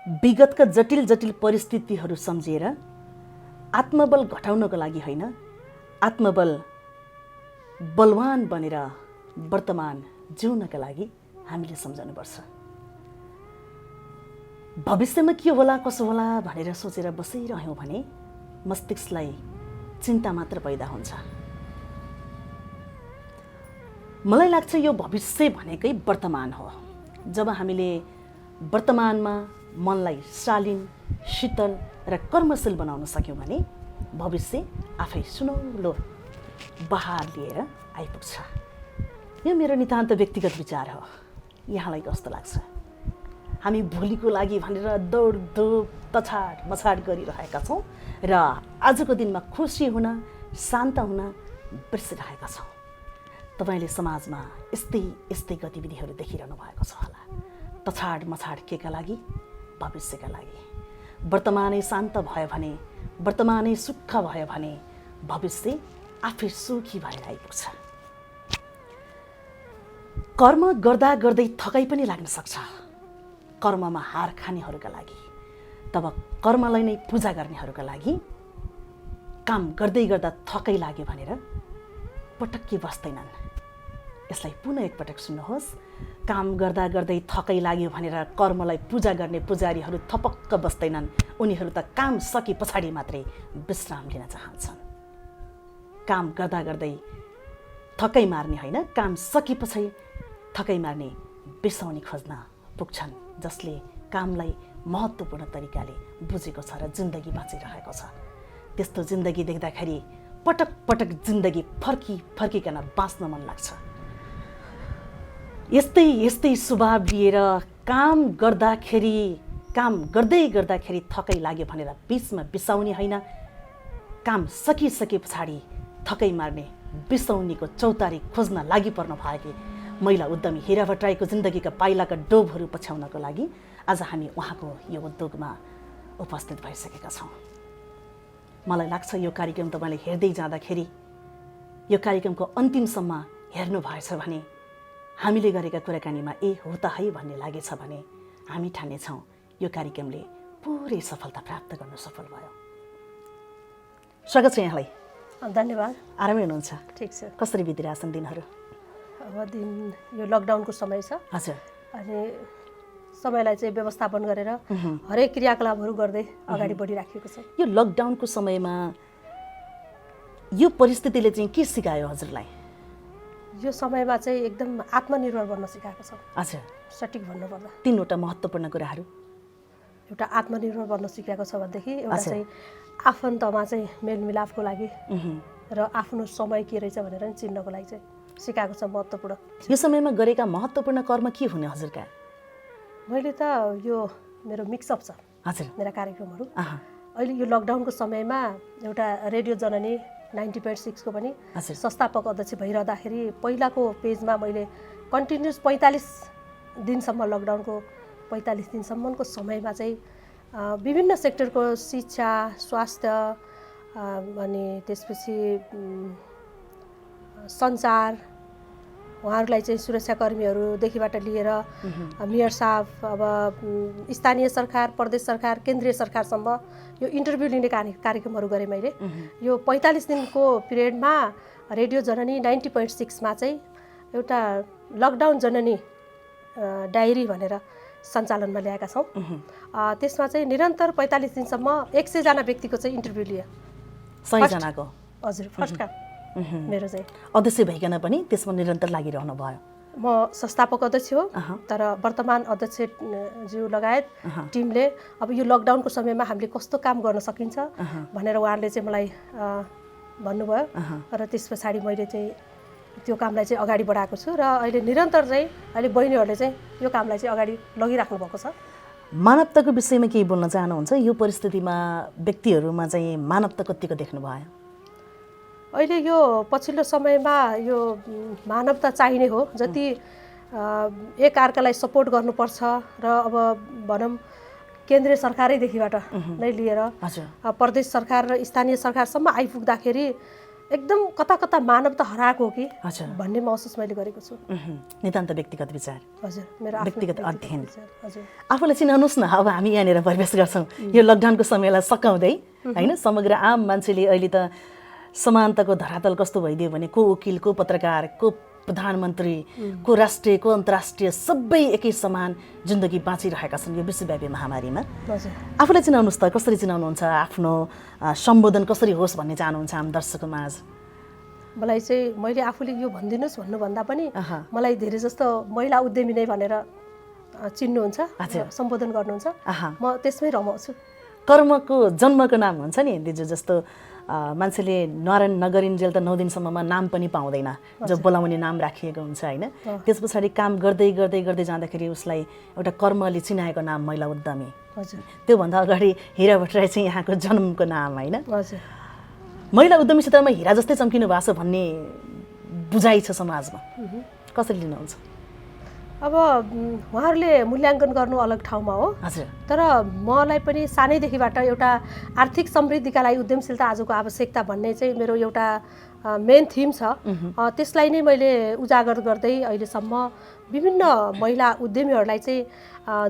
विगतका जटिल जटिल परिस्थितिहरू सम्झिएर आत्मबल घटाउनको लागि होइन, आत्मबल बलवान बनेर वर्तमान जिउनका लागि हामीले सम्झनुपर्छ। भविष्यमा के होला कसो होला भनेर सोचेर बसिरह्यौँ भने मस्तिष्कलाई चिन्ता मात्र पैदा हुन्छ। मलाई लाग्छ यो भविष्य भनेकै वर्तमान हो। जब हामीले वर्तमानमा मनलाई शालीन, शीतल र कर्मशील बनाउन सक्यौँ भने भविष्य आफै सुनौलो बहार लिएर आइपुग्छ। यो मेरो नितान्त व्यक्तिगत विचार हो। यहाँलाई कस्तो लाग्छ? हामी भोलिको लागि भनेर दौडधुप तछाड मछाड गरिरहेका छौँ र आजको दिनमा खुसी हुन, शान्त हुन बिर्सिरहेका छौँ। तपाईँले समाजमा यस्तै यस्तै गतिविधिहरू देखिरहनु भएको छ होला। तछाड मछाड केका लागि? भविष्यका लागि। वर्तमानै शान्त भयो भने, वर्तमानै सुख भयो भने भविष्य आफै सुखी भएर आइपुग्छ। कर्म गर्दा गर्दै थकाइ पनि लाग्न सक्छ। कर्ममा हार खानेहरूका लागि, तब कर्मलाई नै पूजा गर्नेहरूका लागि काम गर्दै गर्दा थकाइ लाग्यो भनेर पटक्कै बस्दैनन्। यसलाई पुनः एकपटक सुन्नुहोस्। काम गर्दा गर्दै थकाइ लाग्यो भनेर कर्मलाई पूजा गर्ने पुजारीहरू थपक्क बस्दैनन्। उनीहरू त काम सके पछाडि मात्रै विश्राम लिन चाहन्छन्। काम गर्दा गर्दै थकाइ मार्ने होइन, काम सकेपछि थकाइ मार्ने बिसाउने खोज्न पुग्छन्, जसले कामलाई महत्त्वपूर्ण तरिकाले बुझेको छ र जिन्दगी बाँचिरहेको छ। त्यस्तो जिन्दगी देख्दाखेरि पटक पटक जिन्दगी फर्किकन बाँच्न मन लाग्छ। यस्तै यस्तै स्वभाव लिएर काम गर्दै गर्दाखेरि थकाइ लाग्यो भनेर बिचमा बिसाउने होइन, काम सकिसके पछाडि थकाइ मार्ने बिसाउनेको चौतारी खोज्न लागि पर्नु भएकी महिला उद्यमी हिरा भट्टराईको जिन्दगीका पाइलाका डोबहरू पछ्याउनको लागि आज हामी उहाँको यो उद्योगमा उपस्थित भइसकेका छौँ। मलाई लाग्छ यो कार्यक्रम तपाईँले हेर्दै जाँदाखेरि, यो कार्यक्रमको अन्तिमसम्म हेर्नु भएछ भने, हामीले गरेका कुराकानीमा हो त है भन्ने लागेछ भने हामी ठानेछौँ यो कार्यक्रमले पुरै सफलता प्राप्त गर्न सफल भयो। स्वागत छ यहाँलाई। धन्यवाद। आरामै हुनुहुन्छ? ठिक छ। कसरी बितिरहेछन् दिनहरू? अब दिन यो लकडाउनको समय छ। हजुर। अनि समयलाई चाहिँ व्यवस्थापन गरेर हरेक क्रियाकलापहरू गर्दै अगाडि बढिराखेको छ। यो लकडाउनको समयमा यो परिस्थितिले चाहिँ के सिकायो हजुरलाई? यो समयमा चाहिँ एकदम आत्मनिर्भर बन्न सिकाएको छ। हजुर। सठिक भन्नुपर्दा 3वटा महत्त्वपूर्ण कुराहरू। एउटा आत्मनिर्भर बन्न सिकाएको छ भनेदेखि एउटा चाहिँ आफन्तमा चाहिँ मेलमिलापको लागि र आफ्नो समय के रहेछ भनेर चिन्नको लागि चाहिँ सिकाएको छ महत्त्वपूर्ण। यो समयमा गरेका महत्त्वपूर्ण कर्म के हुने हजुरका? मैले त यो मेरो मिक्सअप छ। हजुर। मेरा कार्यक्रमहरू अहिले यो लकडाउनको समयमा एउटा रेडियो जननी 90.6 को पनि संस्थापक अध्यक्ष भइरहँदाखेरि पहिलाको पेजमा मैले कन्टिन्युस 45 दिनसम्म लकडाउनको 45 दिनसम्मको समयमा चाहिँ विभिन्न सेक्टरको शिक्षा, स्वास्थ्य अनि त्यसपछि सञ्चार, उहाँहरूलाई चाहिँ सुरक्षाकर्मीहरूदेखिबाट लिएर मेयर साहब, अब स्थानीय सरकार, प्रदेश सरकार, केन्द्रीय सरकारसम्म यो इन्टरभ्यू लिने कार्यक्रमहरू गरेँ मैले। यो 45 दिनको पिरियडमा रेडियो जननी 90.6 मा चाहिँ एउटा लकडाउन जननी डायरी भनेर सञ्चालनमा ल्याएका छौँ। त्यसमा चाहिँ निरन्तर 45 दिनसम्म 100 जना व्यक्तिको चाहिँ इन्टरभ्यू लिए। 100 जनाको? हजुर। फर्स्ट काम मेरो चाहिँ अध्यक्ष भइकन पनि त्यसमा निरन्तर लागिरहनु भयो? म संस्थापक अध्यक्ष हो, तर वर्तमान अध्यक्षज्यू लगायत टिमले अब यो लकडाउनको समयमा हामीले कस्तो काम गर्न सकिन्छ भनेर उहाँहरूले चाहिँ मलाई भन्नुभयो र त्यस पछाडि मैले चाहिँ त्यो कामलाई चाहिँ अगाडि बढाएको छु र अहिले निरन्तर चाहिँ अहिले बहिनीहरूले चाहिँ यो कामलाई चाहिँ अगाडि लगिराख्नु भएको छ। मानवताको विषयमा केही बोल्न चाहनुहुन्छ? यो परिस्थितिमा व्यक्तिहरूमा चाहिँ मानवता कतिको देख्नुभयो? अहिले यो पछिल्लो समयमा यो मानवता चाहिने हो। जति एक अर्कालाई सपोर्ट गर्नुपर्छ र अब भनौँ केन्द्रीय सरकारैदेखिबाट नै लिएर प्रदेश सरकार र स्थानीय सरकारसम्म आइपुग्दाखेरि एकदम कता कता मानवता हराएको हो कि हजुर भन्ने महसुस मैले गरेको छु। नितान्त व्यक्तिगत विचार, हजुर मेरो आफ्नो व्यक्तिगत अध्ययन। विचार। हजुर आफूलाई चिनाउनुहोस् न, अब हामी यहाँनिर प्रवेश गर्छौँ यो लकडाउनको समयलाई सकाउँदै होइन। समग्र आम मान्छेले अहिले त समानताको धरातल कस्तो भइदियो भने को वकिल, को पत्रकार, को प्रधानमन्त्री, को राष्ट्रिय, को अन्तर्राष्ट्रिय सबै एकै समान जिन्दगी बाँचिरहेका छन् यो विश्वव्यापी महामारीमा। हजुर आफूलाई चिनाउनुहोस् त, कसरी चिनाउनुहुन्छ, आफ्नो सम्बोधन कसरी होस् भन्ने चाहनुहुन्छ आम दर्शकको माझ? मलाई चाहिँ मैले आफूले यो भनिदिनुहोस् भन्नुभन्दा पनि मलाई धेरै जस्तो महिला उद्यमी नै भनेर चिन्नुहुन्छ, सम्बोधन गर्नुहुन्छ, म त्यसमै रमाउँछु। कर्मको जन्मको नाम हुन्छ नि दिजु, जस्तो मान्छेले नगरिन्जेल त 9 दिनसम्ममा नाम पनि पाउँदैन, जो बोलाउने नाम राखिएको हुन्छ होइन। त्यस पछाडि काम गर्दै गर्दै गर्दै जाँदाखेरि उसलाई एउटा कर्मले चिनाएको नाम महिला उद्यमी। हजुर त्योभन्दा अगाडि हिरा भट्टराई चाहिँ यहाँको जन्मको नाम होइन। हजुर महिला उद्यमी क्षेत्रमा हिरा जस्तै चम्किनु भएको छ भन्ने बुझाइ छ समाजमा, कसरी लिनुहुन्छ? अब उहाँहरूले मूल्याङ्कन गर्नु अलग ठाउँमा हो, हजुर, तर मलाई पनि सानैदेखिबाट एउटा आर्थिक समृद्धिका लागि उद्यमशीलता आजको आवश्यकता भन्ने चाहिँ मेरो एउटा मेन थिम छ। त्यसलाई नै मैले उजागर गर्दै अहिलेसम्म विभिन्न महिला उद्यमीहरूलाई चाहिँ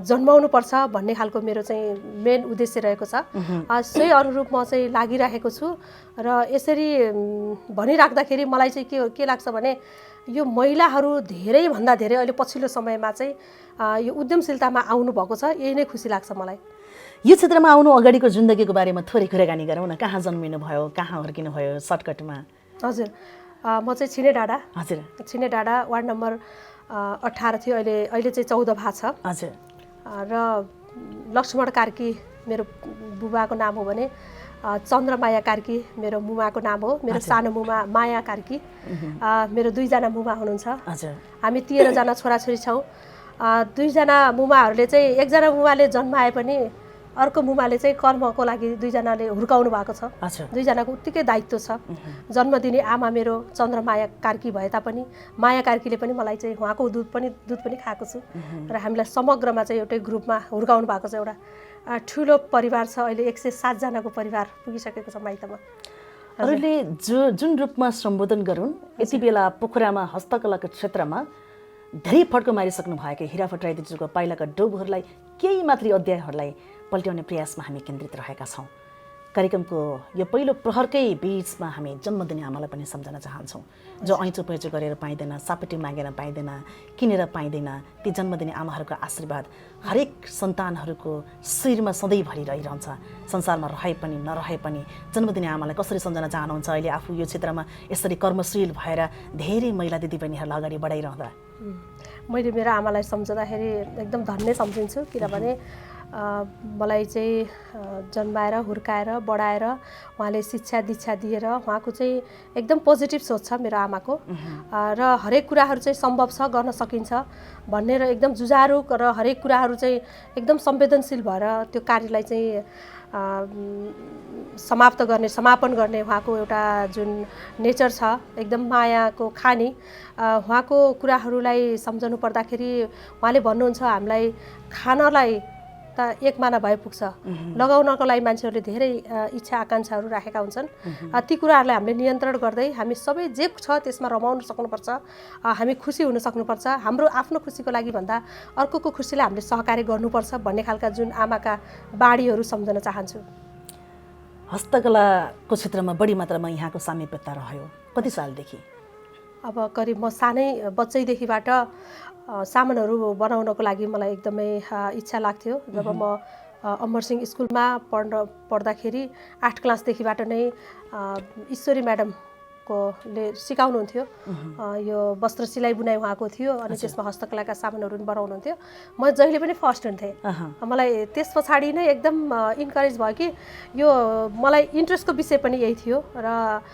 जन्माउनुपर्छ भन्ने खालको मेरो चाहिँ मेन उद्देश्य रहेको छ। सोही अनुरूप म चाहिँ लागिरहेको छु र यसरी भनिराख्दाखेरि मलाई चाहिँ के लाग्छ भने यो महिलाहरू धेरैभन्दा धेरै अहिले पछिल्लो समयमा चाहिँ यो उद्यमशीलतामा आउनु भएको छ, यही नै खुसी लाग्छ मलाई। यो क्षेत्रमा आउनु अगाडिको जिन्दगीको बारेमा थोरै कुराकानी गरौँ न। कहाँ जन्मिनु भयो, कहाँ हुर्किनु भयो सर्टकटमा? हजुर म चाहिँ छिने डाँडा, हजुर छिने डाँडा वार्ड नम्बर 18 थियो, अहिले चाहिँ 14 भएको छ। हजुर र लक्ष्मण कार्की मेरो बुबाको नाम हो भने चन्द्रमाया कार्की मेरो मुमाको नाम हो। मेरो सानो मुमा माया कार्की, मेरो 2 जना मुमा हुनुहुन्छ। हजुर हामी 13 जना छोराछोरी छौँ। 2 जना मुमाहरूले चाहिँ, एकजना मुमाले जन्माए पनि अर्को मुमाले चाहिँ कर्मको लागि 2 जनाले हुर्काउनु भएको छ। 2 जनाको उत्तिकै दायित्व छ। जन्म दिने आमा मेरो चन्द्रमाया कार्की भए तापनि माया कार्कीले पनि मलाई चाहिँ उहाँको दुध पनि खाएको छु र हामीलाई समग्रमा चाहिँ एउटै ग्रुपमा हुर्काउनु भएको छ। एउटा ठुलो परिवार छ, अहिले 107 जनाको परिवार पुगिसकेको छ माइतमा। अरूले जुन रूपमा सम्बोधन गरून्, यति बेला पोखरामा हस्तकलाको क्षेत्रमा धेरै फड्को मारिसक्नु भएको हिरा भट्टराई दिजुको पाइलाका डोबहरूलाई केही मात्रै अध्यायहरूलाई पल्ट्याउने प्रयासमा हामी केन्द्रित रहेका छौँ। कार्यक्रमको यो पहिलो प्रहरकै बीचमा हामी जन्मदिने आमालाई पनि सम्झन चाहन्छौँ, जो ऐँचो पैँचो गरेर पाइँदैन, सापटी मागेर पाइँदैन, किनेर पाइँदैन। ती जन्मदिने आमाहरूको आशीर्वाद हरेक सन्तानहरूको शिरमा सधैँभरि रहिरहन्छ। संसारमा रहे पनि नरहे पनि जन्मदिने आमालाई कसरी सम्झन चाहनुहुन्छ? अहिले आफू यो क्षेत्रमा यसरी कर्मशील भएर धेरै महिला दिदीबहिनीहरूलाई अगाडि बढाइरहँदा मैले मेरो आमालाई सम्झँदाखेरि एकदम धन्य सम्झिन्छु, किनभने मलाई चाहिँ जन्माएर हुर्काएर बढाएर उहाँले शिक्षा दीक्षा दिएर उहाँको चाहिँ एकदम पोजिटिभ सोच छ मेरो आमाको, र हरेक कुराहरू चाहिँ सम्भव छ, गर्न सकिन्छ भन्ने र एकदम जुझारु र हरेक कुराहरू चाहिँ एकदम संवेदनशील भएर त्यो कार्यलाई चाहिँ समापन गर्ने उहाँको एउटा जुन नेचर छ, एकदम मायाको खानी। उहाँको कुराहरूलाई सम्झनु पर्दाखेरि उहाँले भन्नुहुन्छ हामीलाई खानलाई त एक माना भए पुग्छ, लगाउनको लागि मान्छेहरूले धेरै इच्छा आकाङ्क्षाहरू राखेका हुन्छन्। ती कुराहरूलाई हामीले नियन्त्रण गर्दै हामी सबै जे छ त्यसमा रमाउन सक्नुपर्छ, हामी खुसी हुन सक्नुपर्छ। हाम्रो आफ्नो खुसीको लागि भन्दा अर्कोको खुसीलाई हामीले सहकार्य गर्नुपर्छ भन्ने खालका जुन आमाका बाणीहरू सम्झन चाहन्छु। हस्तकलाको क्षेत्रमा बढी मात्रामा यहाँको सामिप्यता रह्यो कति सालदेखि? अब करिब म सानै बच्चैदेखिबाट सामानहरू बनाउनको लागि मलाई एकदमै इच्छा लाग्थ्यो। जब म अमरसिंह स्कुलमा पढ्दाखेरि 8 क्लासदेखिबाट नै ईश्वरी म्याडमले सिकाउनुहुन्थ्यो। यो वस्त्र सिलाइ बुनाइ उहाँको थियो, अनि त्यसमा हस्तकलाका सामानहरू पनि बनाउनुहुन्थ्यो। म जहिले पनि फर्स्ट हुन्थेँ। मलाई त्यस पछाडि नै एकदम इन्करेज भयो कि यो मलाई इन्ट्रेस्टको विषय पनि यही थियो र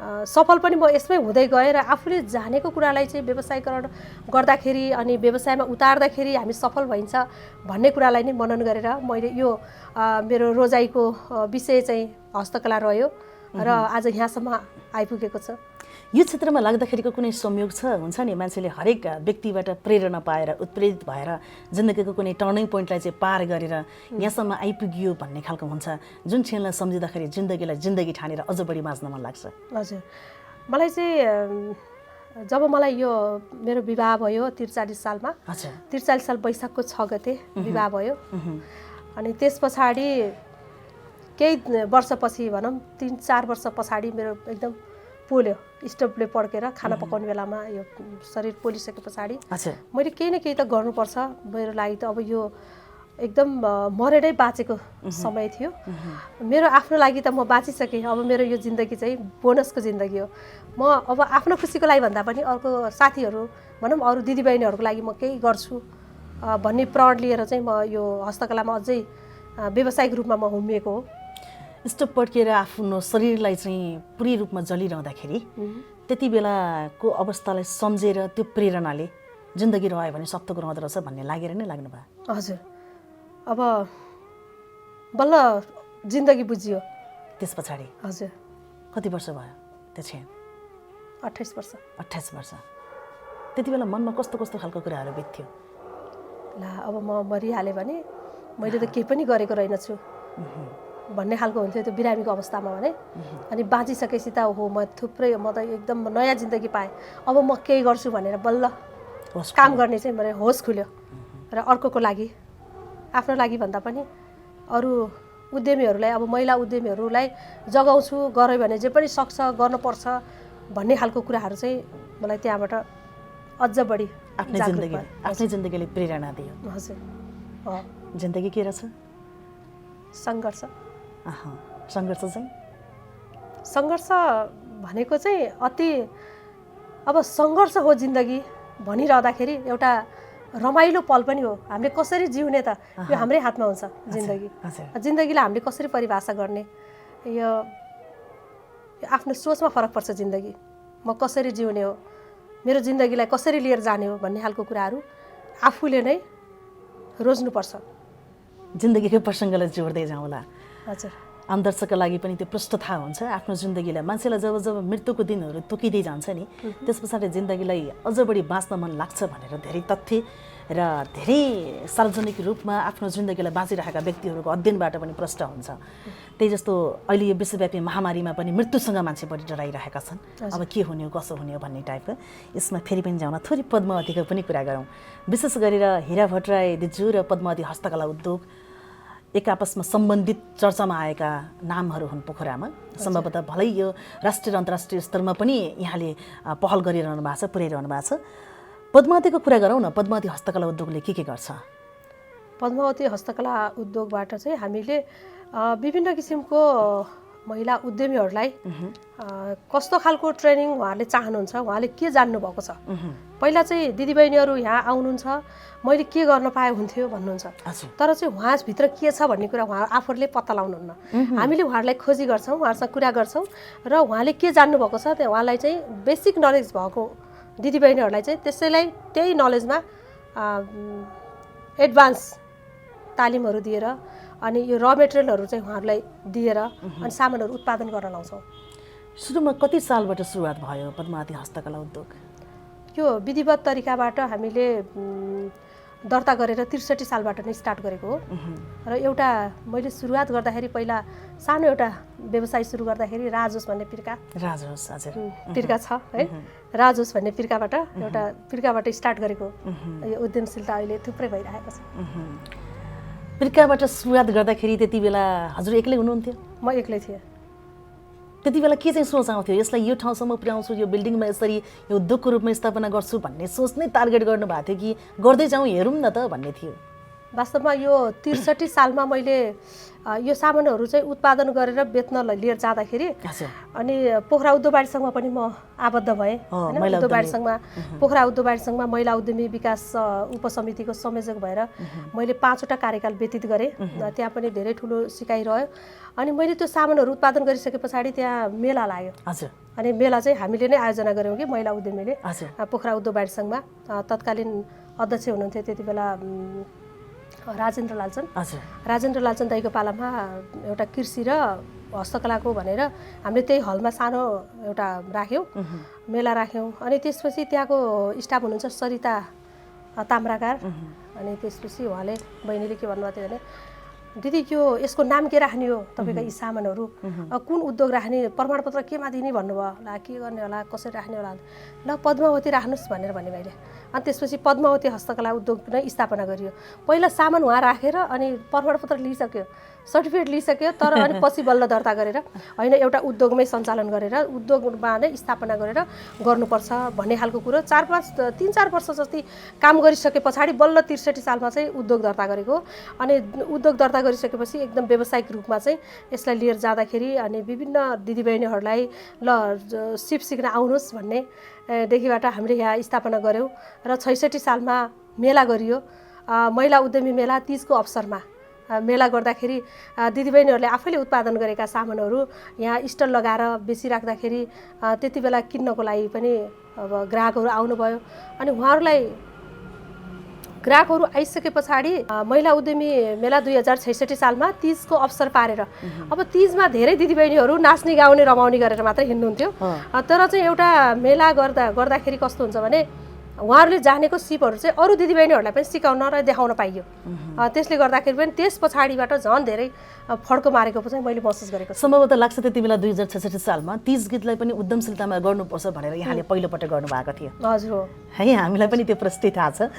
सफल पनि म यसमै हुँदै गएँ र आफूले जानेको कुरालाई चाहिँ व्यवसायीकरण गर्दाखेरि अनि व्यवसायमा उतार्दाखेरि हामी सफल भइन्छ भन्ने कुरालाई नै मनन गरेर मैले यो मेरो रोजाइको विषय चाहिँ हस्तकला रह्यो र आज यहाँसम्म आइपुगेको छ। यो क्षेत्रमा लाग्दाखेरिको कुनै संयोग हुन्छ नि मान्छेले हरेक व्यक्तिबाट प्रेरणा पाएर उत्प्रेरित भएर जिन्दगीको कुनै टर्निङ पोइन्टलाई चाहिँ पार गरेर यहाँसम्म आइपुगियो भन्ने खालको हुन्छ जुन क्षणलाई सम्झिँदाखेरि जिन्दगीलाई जिन्दगी ठानेर अझ बढी बाँच्न मन लाग्छ? हजुर, मलाई चाहिँ जब मलाई यो मेरो विवाह भयो 43 सालमा, 43 साल वैशाखको 6 गते विवाह भयो। अनि त्यस पछाडि केही वर्षपछि भनौँ 3-4 वर्ष पछाडि मेरो एकदम पोल्यो, स्टोभले पड्केर खाना पकाउने बेलामा यो शरीर पोलिसके पछाडि मैले केही न केही त गर्नुपर्छ मेरो लागि त अब यो एकदम मरेरै बाँचेको समय थियो। मेरो आफ्नो लागि त म बाँचिसकेँ, अब मेरो यो जिन्दगी चाहिँ बोनसको जिन्दगी हो। म अब आफ्नो खुसीको लागि भन्दा पनि अर्को साथीहरू भनौँ अरू दिदीबहिनीहरूको लागि म केही गर्छु भन्ने प्रण लिएर चाहिँ म यो हस्तकलामा अझै व्यावसायिक रूपमा म हुमिएको हो। स्टोभ पड्किएर आफ्नो शरीरलाई चाहिँ पुरै रूपमा जलिरहँदाखेरि त्यति बेलाको अवस्थालाई सम्झेर त्यो प्रेरणाले जिन्दगी रह्यो भने सप्तको रहँदो रहेछ भन्ने लागेर नै लाग्नु भयो? हजुर, अब बल्ल जिन्दगी बुझियो त्यस पछाडि। हजुर। कति वर्ष भयो त्यो क्षण? 28 वर्ष। 28 वर्ष। त्यति बेला मनमा कस्तो कस्तो खालको कुराहरू बित्थ्यो? ला अब म मरिहालेँ भने मैले त केही पनि गरेको रहेनछु भन्ने खालको हुन्थ्यो त्यो बिरामीको अवस्थामा भने। अनि बाँचिसकेपछि त हो म थुप्रै म त एकदम नयाँ जिन्दगी पाएँ, अब म केही गर्छु भनेर बल्ल काम गर्ने चाहिँ मेरो होस खुल्यो। र अर्कोको लागि आफ्नो लागि भन्दा पनि अरू उद्यमीहरूलाई अब महिला उद्यमीहरूलाई जगाउँछु, गऱ्यो भने जे पनि सक्छ गर्नुपर्छ भन्ने खालको कुराहरू चाहिँ मलाई त्यहाँबाट अझ बढी आफ्नै जिन्दगीले प्रेरणा दियो। हजुर। जिन्दगी के रहेछ? सङ्घर्ष। सङ्घर्ष चाहिँ सङ्घर्ष भनेको चाहिँ अति अब सङ्घर्ष हो जिन्दगी भनिरहँदाखेरि एउटा रमाइलो पल पनि हो। हामीले कसरी जिउने त यो हाम्रै हातमा हुन्छ जिन्दगी। जिन्दगीलाई हामीले कसरी परिभाषा गर्ने यो आफ्नो सोचमा फरक पर्छ। जिन्दगी म कसरी जिउने हो, मेरो जिन्दगीलाई कसरी लिएर जाने हो भन्ने खालको कुराहरू आफूले नै रोज्नुपर्छ। जिन्दगीको प्रसङ्गलाई जोड्दै जाउँला। हजुर। आम दर्शकका लागि पनि त्यो प्रष्ट थाहा हुन्छ आफ्नो जिन्दगीलाई मान्छेलाई जब जब मृत्युको दिनहरू तोकिँदै जान्छ नि त्यस पछाडि जिन्दगीलाई अझ बढी बाँच्न मन लाग्छ भनेर धेरै तथ्य र धेरै सार्वजनिक रूपमा आफ्नो जिन्दगीलाई बाँचिरहेका व्यक्तिहरूको अध्ययनबाट पनि प्रष्ट हुन्छ। त्यही जस्तो अहिले यो विश्वव्यापी महामारीमा पनि मृत्युसँग मान्छे बढी डराइरहेका छन्। अब के हुने हो कसो हुने हो भन्ने टाइपको। यसमा फेरि पनि जाउँ थोरै पद्मावतीको पनि कुरा गरौँ। विशेष गरेर हिरा भट्टराई दिजु र पद्मावती हस्तकला उद्योग एक आपसमा सम्बन्धित चर्चामा आएका नामहरू हुन् पोखरामा। सम्भवतः भलै यो राष्ट्रिय र अन्तर्राष्ट्रिय स्तरमा पनि यहाँले पहल गरिरहनु भएको छ, पुर्याइरहनु भएको छ। पद्मावतीको कुरा गरौँ न। पद्मावती हस्तकला उद्योगले के गर्छ? पद्मावती हस्तकला उद्योगबाट चाहिँ हामीले विभिन्न किसिमको महिला उद्यमीहरूलाई कस्तो खालको ट्रेनिङ उहाँहरूले चाहनुहुन्छ, उहाँले के जान्नुभएको छ। पहिला चाहिँ दिदीबहिनीहरू यहाँ आउनुहुन्छ, मैले के गर्न पाए हुन्थ्यो भन्नुहुन्छ। तर चाहिँ उहाँभित्र के छ भन्ने कुरा उहाँ आफूहरूले पत्ता लगाउनुहुन्न। हामीले उहाँहरूलाई खोजी गर्छौँ, उहाँहरूसँग कुरा गर्छौँ र उहाँले के जान्नुभएको छ त्यो उहाँलाई चाहिँ बेसिक नलेज भएको दिदीबहिनीहरूलाई चाहिँ त्यसैलाई त्यही नलेजमा एडभान्स तालिमहरू दिएर अनि यो र मेटेरियलहरू चाहिँ उहाँहरूलाई दिएर अनि सामानहरू उत्पादन गर्न लाउँछौँ। सुरुमा कति सालबाट सुरुवात भयो पद्मावती हस्तकला उद्योग? यो विधिवत तरिकाबाट हामीले दर्ता गरेर 63 सालबाट नै स्टार्ट गरेको हो। र एउटा मैले सुरुवात गर्दाखेरि पहिला सानो एउटा व्यवसाय सुरु गर्दाखेरि राजोस भन्ने फिर्का फिर्का छ है, राजोस भन्ने फिर्काबाट एउटा फिर्काबाट स्टार्ट गरेको यो उद्यमशीलता अहिले थुप्रै भइरहेको छ। फिर्काबाट सुरुवात गर्दाखेरि त्यति बेला हजुर एक्लै हुनुहुन्थ्यो? म एक्लै थिएँ। त्यति बेला के चाहिँ सोच आउँथ्यो यसलाई यो ठाउँसम्म पुर्याउँछु, यो बिल्डिङमा यसरी यो उद्योगको रूपमा स्थापना गर्छु भन्ने सोच नै टार्गेट गर्नुभएको थियो कि गर्दै जाउँ हेरौँ न त भन्ने थियो? वास्तवमा यो 63 सालमा मैले यो सामानहरू चाहिँ उत्पादन गरेर बेच्न लिएर जाँदाखेरि अनि पोखरा उद्योग वाणिज्य सङ्घमा पनि म आबद्ध भएँ। उद्योग वाणिज्य सङ्घमा पोखरा उद्योग वाणिज्य सङ्घमा महिला उद्यमी विकास उपसमितिको संयोजक भएर मैले 5वटा कार्यकाल व्यतीत गरेँ। त्यहाँ पनि धेरै ठुलो सिकाइ रह्यो। अनि मैले त्यो सामानहरू उत्पादन गरिसके पछाडि त्यहाँ मेला लाग्यो। अनि मेला चाहिँ हामीले नै आयोजना गऱ्यौँ कि महिला उद्यमीले पोखरा उद्योग वाणिज्य सङ्घमा। तत्कालीन अध्यक्ष हुनुहुन्थ्यो त्यति बेला राजेन्द्र लालचन दाइको पालामा एउटा कृषि र हस्तकलाको भनेर हामीले त्यही हलमा सानो एउटा राख्यौँ, मेला राख्यौँ। अनि त्यसपछि त्यहाँको स्टाफ हुनुहुन्छ सरिता ताम्राकार। अनि त्यसपछि उहाँले बहिनीले के भन्नुभएको थियो भने दिदी यसको नाम के राख्ने हो, तपाईँका यी सामानहरू कुन उद्योग राख्ने, प्रमाणपत्र केमा दिने भन्नुभयो। ला के गर्ने होला, कसरी राख्ने होला, ल पद्मावती राख्नुहोस् भनेर भने मैले। अनि त्यसपछि पद्मावती हस्तकला उद्योग नै स्थापना गरियो। पहिला सामान उहाँ राखेर अनि प्रमाणपत्र लिइसक्यो, सर्टिफिकेट लिइसक्यो, तर अनि पछि बल्ल दर्ता गरेर होइन एउटा उद्योगमै सञ्चालन गरेर उद्योगमा नै स्थापना गरेर गर्नुपर्छ भन्ने खालको कुरो 3-4 वर्ष जति काम गरिसके पछाडि बल्ल 63 सालमा चाहिँ उद्योग दर्ता गरेको। अनि उद्योग दर्ता गरिसकेपछि एकदम व्यावसायिक रूपमा चाहिँ यसलाई लिएर जाँदाखेरि अनि विभिन्न दिदीबहिनीहरूलाई ल सिप सिक्न आउनुहोस् भन्ने देखिबाट हामीले यहाँ स्थापना गऱ्यौँ। र 66 सालमा मेला गरियो, महिला उद्यमी मेला। तीजको अवसरमा मेला गर्दाखेरि दिदीबहिनीहरूले आफैले उत्पादन गरेका सामानहरू यहाँ स्टल लगाएर बेचिराख्दाखेरि त्यति बेला किन्नको लागि पनि अब ग्राहकहरू आउनुभयो। अनि उहाँहरूलाई ग्राहकहरू आइसके पछाडि महिला उद्यमी मेला 2066 सालमा तीजको अवसर पारेर अब तीजमा धेरै दिदीबहिनीहरू नाच्ने गाउने रमाउने गरेर मात्रै हिँड्नुहुन्थ्यो। तर चाहिँ एउटा मेला गर्दाखेरि कस्तो हुन्छ भने उहाँहरूले जानेको सिपहरू चाहिँ अरू दिदीबहिनीहरूलाई पनि सिकाउन र देखाउन पाइयो। त्यसले गर्दाखेरि पनि त्यस पछाडिबाट झन् धेरै फड्को मारेको चाहिँ मैले महसुस गरेको छु। सम्भवतः लाग्छ त्यति बेला 2066 सालमा तीज गीतलाई पनि उद्यमशीलतामा गर्नुपर्छ भनेर यहाँले पहिलोपटक गर्नुभएको थियो। हजुर हो है, हामीलाई पनि त्यो प्रश्न थाहा छ।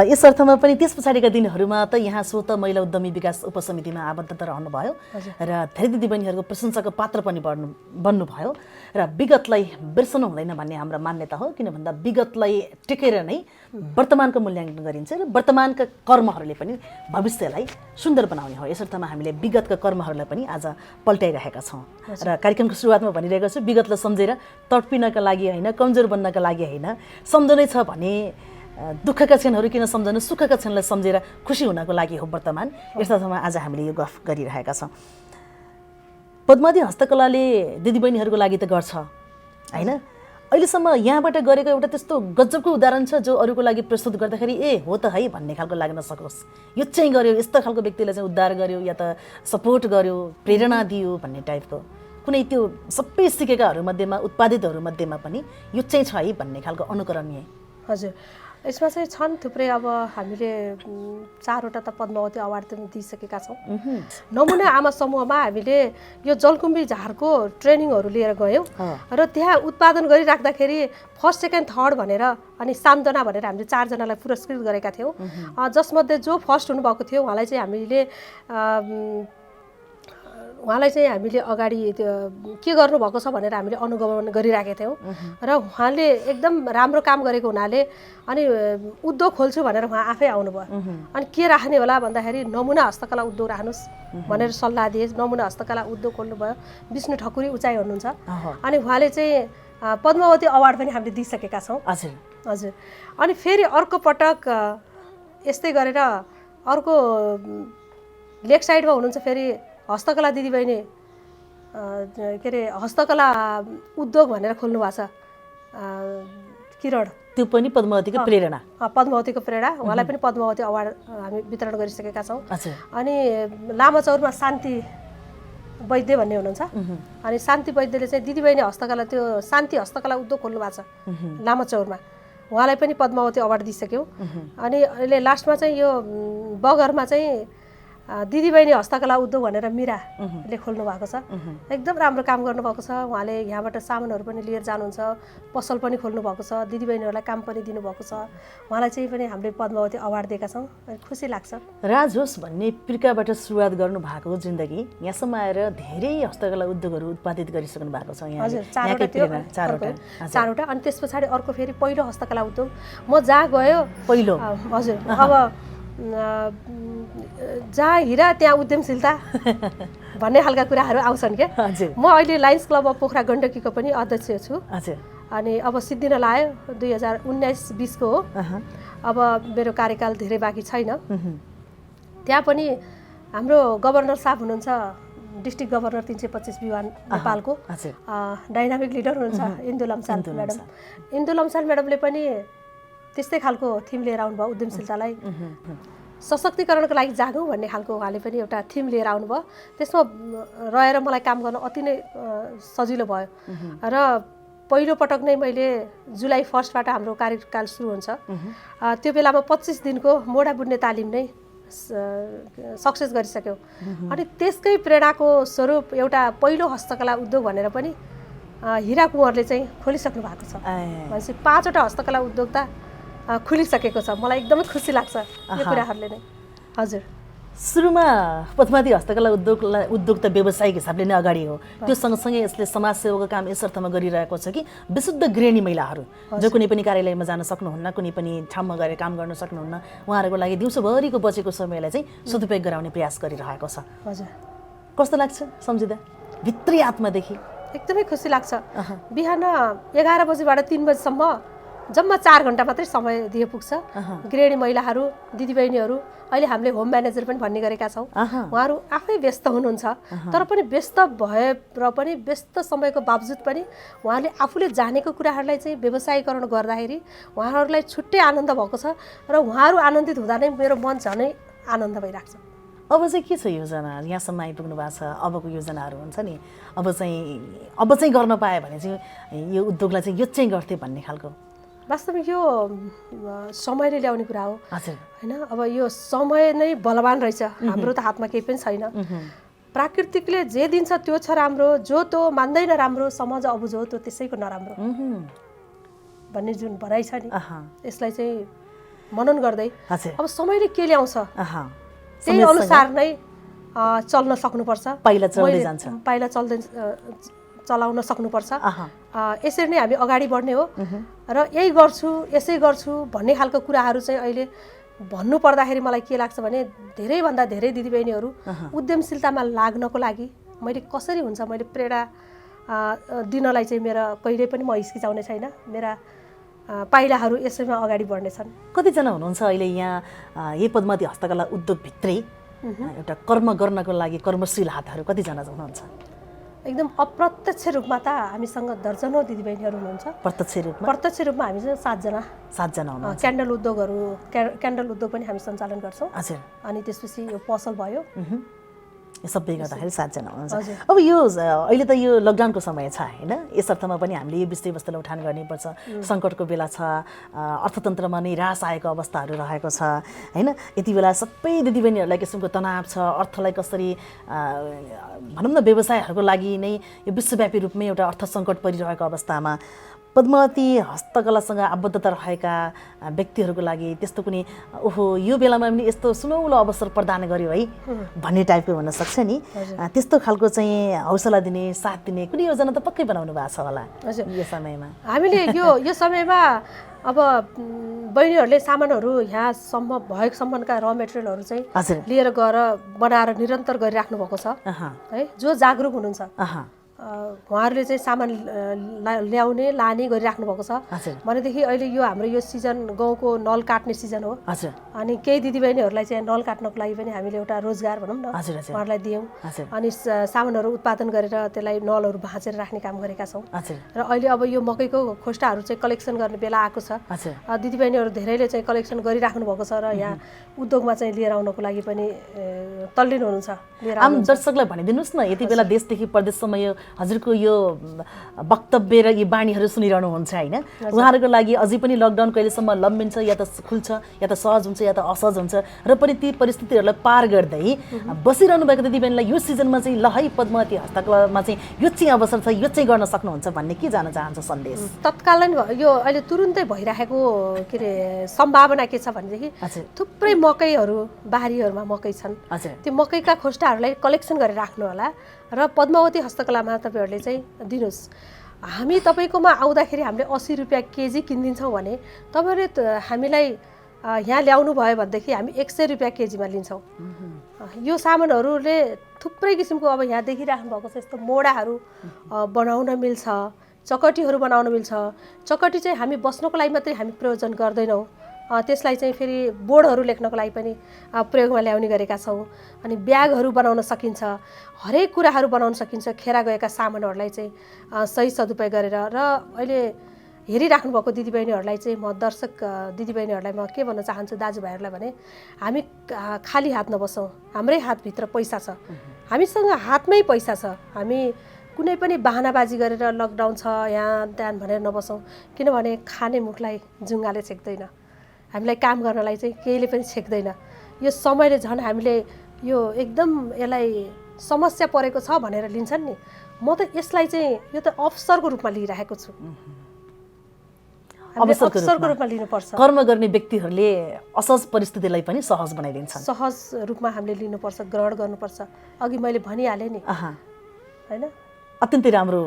यस अर्थमा पनि त्यस पछाडिका दिनहरूमा त यहाँ स्वत महिला उद्यमी विकास उपसमितिमा आबद्ध त रहनुभयो र धेरै दिदीबहिनीहरूको प्रशंसाको पात्र पनि बन्नुभयो र विगतलाई बिर्सनु हुँदैन भन्ने हाम्रो मान्यता हो। किन भन्दा विगतलाई टेकेर नै वर्तमानको मूल्याङ्कन गरिन्छ र वर्तमानका कर्महरूले पनि भविष्यलाई सुन्दर बनाउने हो। यस अर्थमा हामीले विगतका कर्महरूलाई पनि आज पल्टाइरहेका छौँ र कार्यक्रमको सुरुवातमा भनिरहेको छु विगतलाई सम्झेर तडपिनका लागि होइन, कमजोर बन्नका लागि होइन, सम्झनै छ भने दुःखका क्षणहरू किन सम्झनु, सुखका क्षणलाई सम्झेर खुसी हुनको लागि हो वर्तमान। यस अर्थमा आज हामीले यो गफ गरिरहेका छौँ। पद्मावती हस्तकलाले दिदीबहिनीहरूको लागि त गर्छ होइन, अहिलेसम्म यहाँबाट गरेको एउटा त्यस्तो गजबको उदाहरण छ जो अरूको लागि प्रस्तुत गर्दाखेरि ए हो त है भन्ने खालको लाग्न सकोस्, यो चाहिँ गर्यो, यस्तो खालको व्यक्तिलाई चाहिँ उद्धार गर्यो या त सपोर्ट गर्यो, प्रेरणा दियो भन्ने टाइपको कुनै त्यो सबै सिकेकाहरू मध्येमा उत्पादितहरू मध्येमा पनि यो चाहिँ छ है भन्ने खालको अनुकरणीय? हजुर, यसमा चाहिँ छन् थुप्रै। अब हामीले 4वटा त पद्मावती अवार्ड पनि दिइसकेका छौँ। नमुना आमा समूहमा हामीले यो जलकुम्भी झारको ट्रेनिङहरू लिएर गयौँ र त्यहाँ उत्पादन गरिराख्दाखेरि फर्स्ट सेकेन्ड थर्ड भनेर अनि सान्त्वना भनेर हामीले 4 जनालाई पुरस्कृत गरेका थियौँ। जसमध्ये जो फर्स्ट हुनुभएको थियो उहाँलाई चाहिँ हामीले अगाडि त्यो के गर्नुभएको छ भनेर हामीले अनुगमन गरिराखेका थियौँ र उहाँले एकदम राम्रो काम गरेको हुनाले अनि उद्योग खोल्छु भनेर उहाँ आफै आउनुभयो। अनि के राख्ने होला भन्दाखेरि नमुना हस्तकला उद्योग राख्नुहोस् भनेर सल्लाह दिए। नमुना हस्तकला उद्योग खोल्नुभयो। विष्णु ठकुरी उचाइ हुनुहुन्छ। अनि उहाँले चाहिँ पद्मावती अवार्ड पनि हामीले दिइसकेका छौँ। हजुर हजुर। अनि फेरि अर्को पटक यस्तै गरेर अर्को लेक साइडमा हुनुहुन्छ फेरि हस्तकला दिदीबहिनी के अरे हस्तकला उद्योग भनेर खोल्नु भएको छ किरण। त्यो पनि पद्मावतीको प्रेरणा? पद्मावतीको प्रेरणा। उहाँलाई पनि पद्मावती अवार्ड हामी वितरण गरिसकेका छौँ। अनि लामाचौरमा शान्ति वैद्य भन्ने हुनुहुन्छ। अनि शान्ति वैद्यले चाहिँ दिदीबहिनी हस्तकला त्यो शान्ति हस्तकला उद्योग खोल्नु भएको छ लामाचौरमा। उहाँलाई पनि पद्मावती अवार्ड दिइसक्यौँ। अनि अहिले लास्टमा चाहिँ यो बगरमा चाहिँ दिदीबहिनी हस्तकला उद्योग भनेर मिराले खोल्नु भएको छ। एकदम राम्रो काम गर्नुभएको छ। उहाँले यहाँबाट सामानहरू पनि लिएर जानुहुन्छ, पसल पनि खोल्नु भएको छ, दिदीबहिनीहरूलाई काम पनि दिनुभएको छ। उहाँलाई चाहिँ पनि हामीले पद्मावती अवार्ड दिएका छौँ। खुसी लाग्छ। राज होस् भन्ने पिर्काबाट सुरुवात गर्नुभएको जिन्दगी यहाँसम्म आएर धेरै हस्तकला उद्योगहरू उत्पादित गरिसक्नु भएको छ। हजुर, 4वटा। अनि त्यस पछाडि अर्को फेरि पहिलो हस्तकला उद्योग म जहाँ गयो पहिलो। हजुर, अब जहाँ हिरा त्यहाँ उद्यमशीलता भन्ने खालका कुराहरू आउँछन् क्या। म अहिले लायन्स क्लब अफ पोखरा गण्डकीको पनि अध्यक्ष छु। अनि अब सिद्धिन लाग्यो 2019-20 को हो। अब मेरो कार्यकाल धेरै बाँकी छैन। त्यहाँ पनि हाम्रो गभर्नर साहब हुनुहुन्छ, डिस्ट्रिक्ट गभर्नर 325 विवान नेपालको डाइनामिक लिडर हुनुहुन्छ इन्दु लम्साल म्याडम। इन्दु लम्साल म्याडमले पनि त्यस्तै खालको थिम लिएर आउनुभयो उद्यमशीलतालाई। सशक्तिकरणको लागि जागौँ भन्ने खालको उहाँले पनि एउटा थिम लिएर आउनुभयो। त्यसमा रहेर मलाई काम गर्न अति नै सजिलो भयो र पहिलोपटक नै मैले जुलाई 1बाट हाम्रो कार्यकाल सुरु हुन्छ। त्यो बेलामा 25 दिनको मोडा बुन्ने तालिम नै सक्सेस गरिसक्यौँ। अनि त्यसकै प्रेरणाको स्वरूप एउटा पहिलो हस्तकला उद्योग भनेर पनि हिरा कुँवरले चाहिँ खोलिसक्नु भएको छ। भनेपछि 5वटा हस्तकला उद्योगता खुलिसकेको छ। मलाई एकदमै खुसी लाग्छ यो कुराहरूले नै। हजुर, सुरुमा पद्मावती हस्तकला उद्योग त व्यावसायिक हिसाबले नै अगाडि हो, त्यो सँगसँगै यसले समाजसेवाको काम यस अर्थमा गरिरहेको छ कि विशुद्ध गृहिणी महिलाहरू जो कुनै पनि कार्यालयमा जान सक्नुहुन्न, कुनै पनि ठाउँमा गएर काम गर्न सक्नुहुन्न, उहाँहरूको लागि दिउँसोभरिको बचेको समयलाई चाहिँ सदुपयोग गराउने प्रयास गरिरहेको छ। हजुर, कस्तो लाग्छ सम्झिँदा भित्री आत्मादेखि? एकदमै खुसी लाग्छ। बिहान 11 बजीबाट 3 बजीसम्म जम्मा 4 घण्टा मात्रै समय दिए पुग्छ। गृहिणी महिलाहरू, दिदीबहिनीहरू, अहिले हामीले होम म्यानेजर पनि भन्ने गरेका छौँ, उहाँहरू आफै व्यस्त हुनुहुन्छ, तर पनि व्यस्त भए र पनि व्यस्त समयको बावजुद पनि उहाँले आफूले जानेको कुराहरूलाई चाहिँ व्यवसायीकरण गर्दाखेरि उहाँहरूलाई छुट्टै आनन्द भएको छ र उहाँहरू आनन्दित हुँदा नै मेरो मन झनै आनन्द भइरहेको छ। अब चाहिँ के छ योजना? यहाँसम्म आइपुग्नु भएको छ, अबको योजनाहरू हुन्छ नि, अब चाहिँ गर्न पाएँ भने चाहिँ यो उद्योगलाई चाहिँ यो चाहिँ गर्थेँ भन्ने खालको? वास्तवमा यो समयले ल्याउने कुरा हो हजुर, होइन? अब यो समय नै बलवान रहेछ, हाम्रो त हातमा केही पनि छैन। प्राकृतिकले जे दिन्छ त्यो छ राम्रो, जो त्यो मान्दैन राम्रो, समाज अबुझ हो त्यो त्यसैको नराम्रो भन्ने जुन भनाइ छ नि, यसलाई चाहिँ मनन गर्दै अब समयले के ल्याउँछ त्यही अनुसार नै चल्न सक्नुपर्छ, पाइला चल्दै चलाउन सक्नुपर्छ। यसरी नै हामी अगाडि बढ्ने हो र यही गर्छु यसै गर्छु भन्ने खालको कुराहरू चाहिँ अहिले भन्नु पर्दाखेरि मलाई के लाग्छ भने धेरैभन्दा धेरै दिदीबहिनीहरू उद्यमशीलतामा लाग्नको लागि मैले कसरी हुन्छ मैले प्रेरणा दिनलाई चाहिँ मेरा कहिल्यै पनि म हिचकिचाउने छैन। मेरा पाइलाहरू यसैमा अगाडि बढ्नेछन्। कतिजना हुनुहुन्छ अहिले यहाँ यही पद्मावती हस्तकला उद्योगभित्रै एउटा कर्म गर्नको लागि कर्मशील हातहरू कतिजना हुनुहुन्छ? एकदम अप्रत्यक्ष रूपमा त हामीसँग दर्जनौं दिदीबहिनीहरू हुनुहुन्छ। प्रत्यक्ष रूपमा हामी चाहिँ 7जना हुनुहुन्छ। क्यान्डल उद्योग पनि हामी सञ्चालन गर्छौँ। अनि त्यसपछि यो पसल भयो, सबै गर्दाखेरि 7जना हुनुहुन्छ। अब यो अहिले त यो लकडाउनको समय छ होइन, यस अर्थमा पनि हामीले यो विषयवस्तुलाई उठान गर्नुपर्छ। सङ्कटको बेला छ, अर्थतन्त्रमा नै ह्रास आएको अवस्थाहरू रहेको छ होइन। यति बेला सबै दिदीबहिनीहरूलाई किसिमको तनाव छ, अर्थलाई कसरी भनौँ न व्यवसायहरूको लागि नै यो विश्वव्यापी रूपमै एउटा अर्थ सङ्कट परिरहेको अवस्थामा पद्मावती हस्तकलासँग आबद्धता रहेका व्यक्तिहरूको लागि त्यस्तो कुनै ओहो यो बेलामा पनि यस्तो सुनौलो अवसर प्रदान गर्यो है भन्ने टाइपको हुन सक्छ नि, त्यस्तो खालको चाहिँ हौसला दिने साथ दिने कुनै योजना त पक्कै बनाउनु भएको छ होला यो समयमा? हामीले यो समयमा अब बहिनीहरूले सामानहरू यहाँसम्म भएको सम्मका र मेटेरियलहरू चाहिँ लिएर गएर बनाएर निरन्तर गरिराख्नु भएको छ है। जो जागरुक हुनुहुन्छ उहाँहरूले चाहिँ सामान ल्याउने लाने गरिराख्नु भएको छ भनेदेखि अहिले यो हाम्रो यो सिजन गाउँको नल काट्ने सिजन हो। अनि केही दिदीबहिनीहरूलाई चाहिँ नल काट्नको लागि पनि हामीले एउटा रोजगार भनौँ न उहाँहरूलाई दियौँ। अनि सामानहरू उत्पादन गरेर त्यसलाई नलहरू भाँचेर राख्ने काम गरेका छौँ। र अहिले अब यो मकैको खोस्टाहरू चाहिँ कलेक्सन गर्ने बेला आएको छ। दिदीबहिनीहरू धेरैले चाहिँ कलेक्सन गरिराख्नु भएको छ र यहाँ उद्योगमा चाहिँ लिएर आउनको लागि पनि तल्लीन हुनुहुन्छ। आम दर्शकलाई भनिदिनुहोस् न, यति बेला देशदेखि प्रदेशसम्म यो हजुरको यो वक्तव्य र यी बाणीहरू सुनिरहनुहुन्छ होइन, उहाँहरूको लागि अझै पनि लकडाउन कहिलेसम्म लम्बिन्छ, या त खुल्छ या त सहज हुन्छ या त असहज हुन्छ, र पनि ती परिस्थितिहरूलाई पार गर्दै बसिरहनु भएको दिदीबहिनीलाई यो सिजनमा चाहिँ ल है पद्मावती हस्तकलामा चाहिँ यो चाहिँ अवसर छ, यो चाहिँ गर्न सक्नुहुन्छ भन्ने के जान चाहन्छ सन्देश? तत्कालीन यो अहिले तुरुन्तै भइरहेको के अरे सम्भावना के छ भनेदेखि थुप्रै मकैहरू बारीहरूमा मकै छन्, त्यो मकैका खोस्टाहरूलाई कलेक्सन गरेर राख्नु होला र पद्मावती हस्तकलामा तपाईँहरूले चाहिँ दिनुहोस्। हामी तपाईँकोमा आउँदाखेरि हामीले 80 रुपियाँ केजी किनिदिन्छौँ भने तपाईँहरूले हामीलाई यहाँ ल्याउनु भयो भनेदेखि हामी 100 रुपियाँ केजीमा लिन्छौँ। यो सामानहरूले थुप्रै किसिमको अब यहाँ देखिराख्नु भएको छ यस्तो मोडाहरू बनाउन मिल्छ, चकटीहरू बनाउन मिल्छ। चकटी चाहिँ हामी बस्नको लागि मात्रै हामी प्रयोजन गर्दैनौँ, त्यसलाई चाहिँ फेरि बोर्डहरू लेख्नको लागि पनि प्रयोगमा ल्याउने गरेका छौँ। अनि ब्यागहरू बनाउन सकिन्छ, हरेक कुराहरू बनाउन सकिन्छ खेरा गएका सामानहरूलाई चाहिँ सही सदुपयोग गरेर। र अहिले हेरिराख्नु भएको दिदीबहिनीहरूलाई चाहिँ म दर्शक दिदीबहिनीहरूलाई म के भन्न चाहन्छु दाजुभाइहरूलाई भने हामी खाली हात नबसौँ। हाम्रै हातभित्र पैसा छ, हामीसँग हातमै पैसा छ। हामी कुनै पनि बहानाबाजी गरेर लकडाउन छ यहाँ त्यहाँ भनेर नबसौँ, किनभने खाने मुखलाई जुङ्गाले छेक्दैन, हामीलाई काम गर्नलाई चाहिँ केहीले पनि छेक्दैन। यो समयले झन् हामीले यो एकदम यसलाई समस्या परेको छ भनेर लिन्छन् नि, म त यसलाई चाहिँ यो त अवसरको रूपमा लिइरहेको छु। अवसरको रूपमा लिनुपर्छ। कर्म गर्ने व्यक्तिहरूले असहज परिस्थितिलाई पनि सहज बनाइदिन्छन्। सहज रूपमा हामीले लिनुपर्छ, ग्रहण गर्नुपर्छ। अघि मैले भनिहालेँ नि होइन, अत्यन्तै राम्रो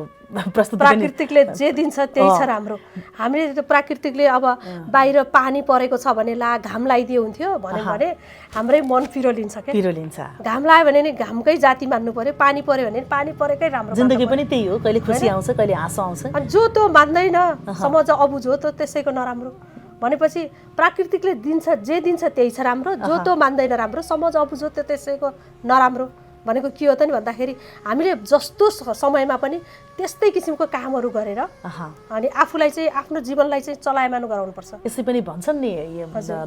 प्रस्तुति। प्राकृतिकले जे दिन्छ त्यही छ राम्रो। हामीले त प्राकृतिकले अब बाहिर पानी परेको छ भने ला घाम लगाइदियो हुन्थ्यो भन्यो भने हाम्रै मन पिरोलिन्छ क्या, पिरोलिन्छ। घाम लाग्यो भने नि घामकै जाति मान्नु पर्यो, पानी पर्यो भने पानी परेकै राम्रो। जिन्दगी पनि त्यही हो, कहिले खुसी आउँछ कहिले आँसु आउँछ। अनि जो त्यो मान्दैन समझ अबुझ हो त त्यसैको नराम्रो भनेपछि प्राकृतिकले दिन्छ जे दिन्छ त्यही छ राम्रो, जो त्यो मान्दैन राम्रो समझ अबुझ हो त्यो त्यसैको नराम्रो भनेको के हो त नि भन्दाखेरि हामीले जस्तो समयमा पनि त्यस्तै किसिमको कामहरू गरेर अनि आफूलाई चाहिँ आफ्नो जीवनलाई चाहिँ चलायमान गराउनुपर्छ। यसै पनि भन्छन् नि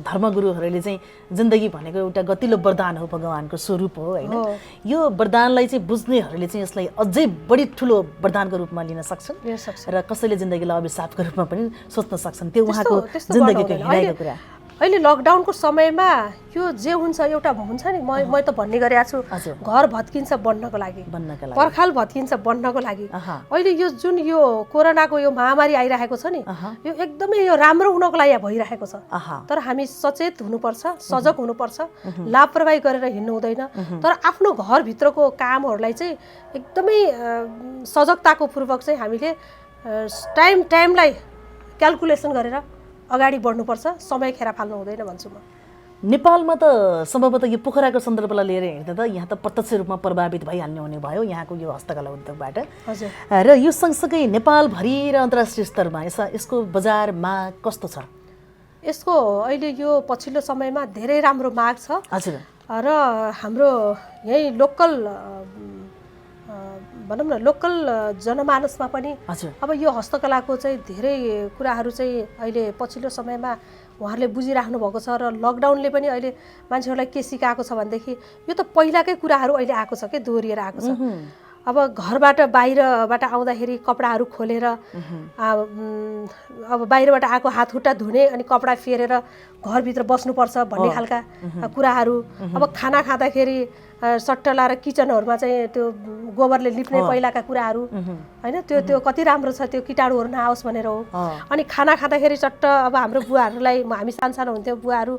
धर्मगुरुहरूले चाहिँ जिन्दगी भनेको एउटा गतिलो वरदान हो, भगवानको स्वरूप हो होइन। यो वरदानलाई चाहिँ बुझ्नेहरूले चाहिँ यसलाई अझै बढी ठुलो वरदानको रूपमा लिन सक्छन् र कसैले जिन्दगीलाई अभिशापको रूपमा पनि सोच्न सक्छन्। त्यो उहाँको जिन्दगीको हिँडाइको कुरा। अहिले लकडाउनको समयमा यो जे हुन्छ एउटा हुन्छ नि, म त भन्ने गरेको छु घर भत्किन्छ बन्नको लागि, पर्खाल भत्किन्छ बन्नको लागि। अहिले यो जुन यो कोरोनाको यो महामारी आइरहेको छ नि, यो एकदमै यो राम्रो हुनको लागि भइरहेको छ। तर हामी सचेत हुनुपर्छ, सजग हुनुपर्छ, लापरवाही गरेर हिँड्नु हुँदैन। तर आफ्नो घरभित्रको कामहरूलाई चाहिँ एकदमै सजगताको पूर्वक चाहिँ हामीले टाइमलाई क्यालकुलेसन गरेर अगाडि बढ्नुपर्छ, समय खेर फाल्नु हुँदैन भन्छु म। नेपालमा त सम्भवतः यो पोखराको सन्दर्भलाई लिएर हेर्दा त यहाँ त प्रत्यक्ष रूपमा प्रभावित भइहाल्ने हुने भयो यहाँको यो हस्तकला उद्योगबाट। र यो सँगसँगै नेपालभरि र अन्तर्राष्ट्रिय स्तरमा यसको बजार माग कस्तो छ? यसको अहिले यो पछिल्लो समयमा धेरै राम्रो माग छ। हजुर। र हाम्रो यही लोकल भनौँ न लोकल जनमानसमा पनि अब यो हस्तकलाको चाहिँ धेरै कुराहरू चाहिँ अहिले पछिल्लो समयमा उहाँहरूले बुझिराख्नु भएको छ। र लकडाउनले पनि अहिले मान्छेहरूलाई के सिकाएको छ भनेदेखि यो त पहिलाकै कुराहरू अहिले आएको छ के, दोहोरिएर आएको छ। अब घरबाट बाहिरबाट आउँदाखेरि कपडाहरू खोलेर अब बाहिरबाट आएको हात खुट्टा धुने अनि कपडा फेरेर घरभित्र बस्नुपर्छ भन्ने खालका कुराहरू। अब खाना खाँदाखेरि सट्ट लाएर किचनहरूमा चाहिँ त्यो गोबरले लिप्ने पहिलाका कुराहरू होइन, त्यो कति राम्रो छ, त्यो कीटाणुहरू नआओस् भनेर हो। अनि खाना खाँदाखेरि सट्ट अब हाम्रो बुवाहरूलाई हामी सानो हुन्थ्यो, बुवाहरू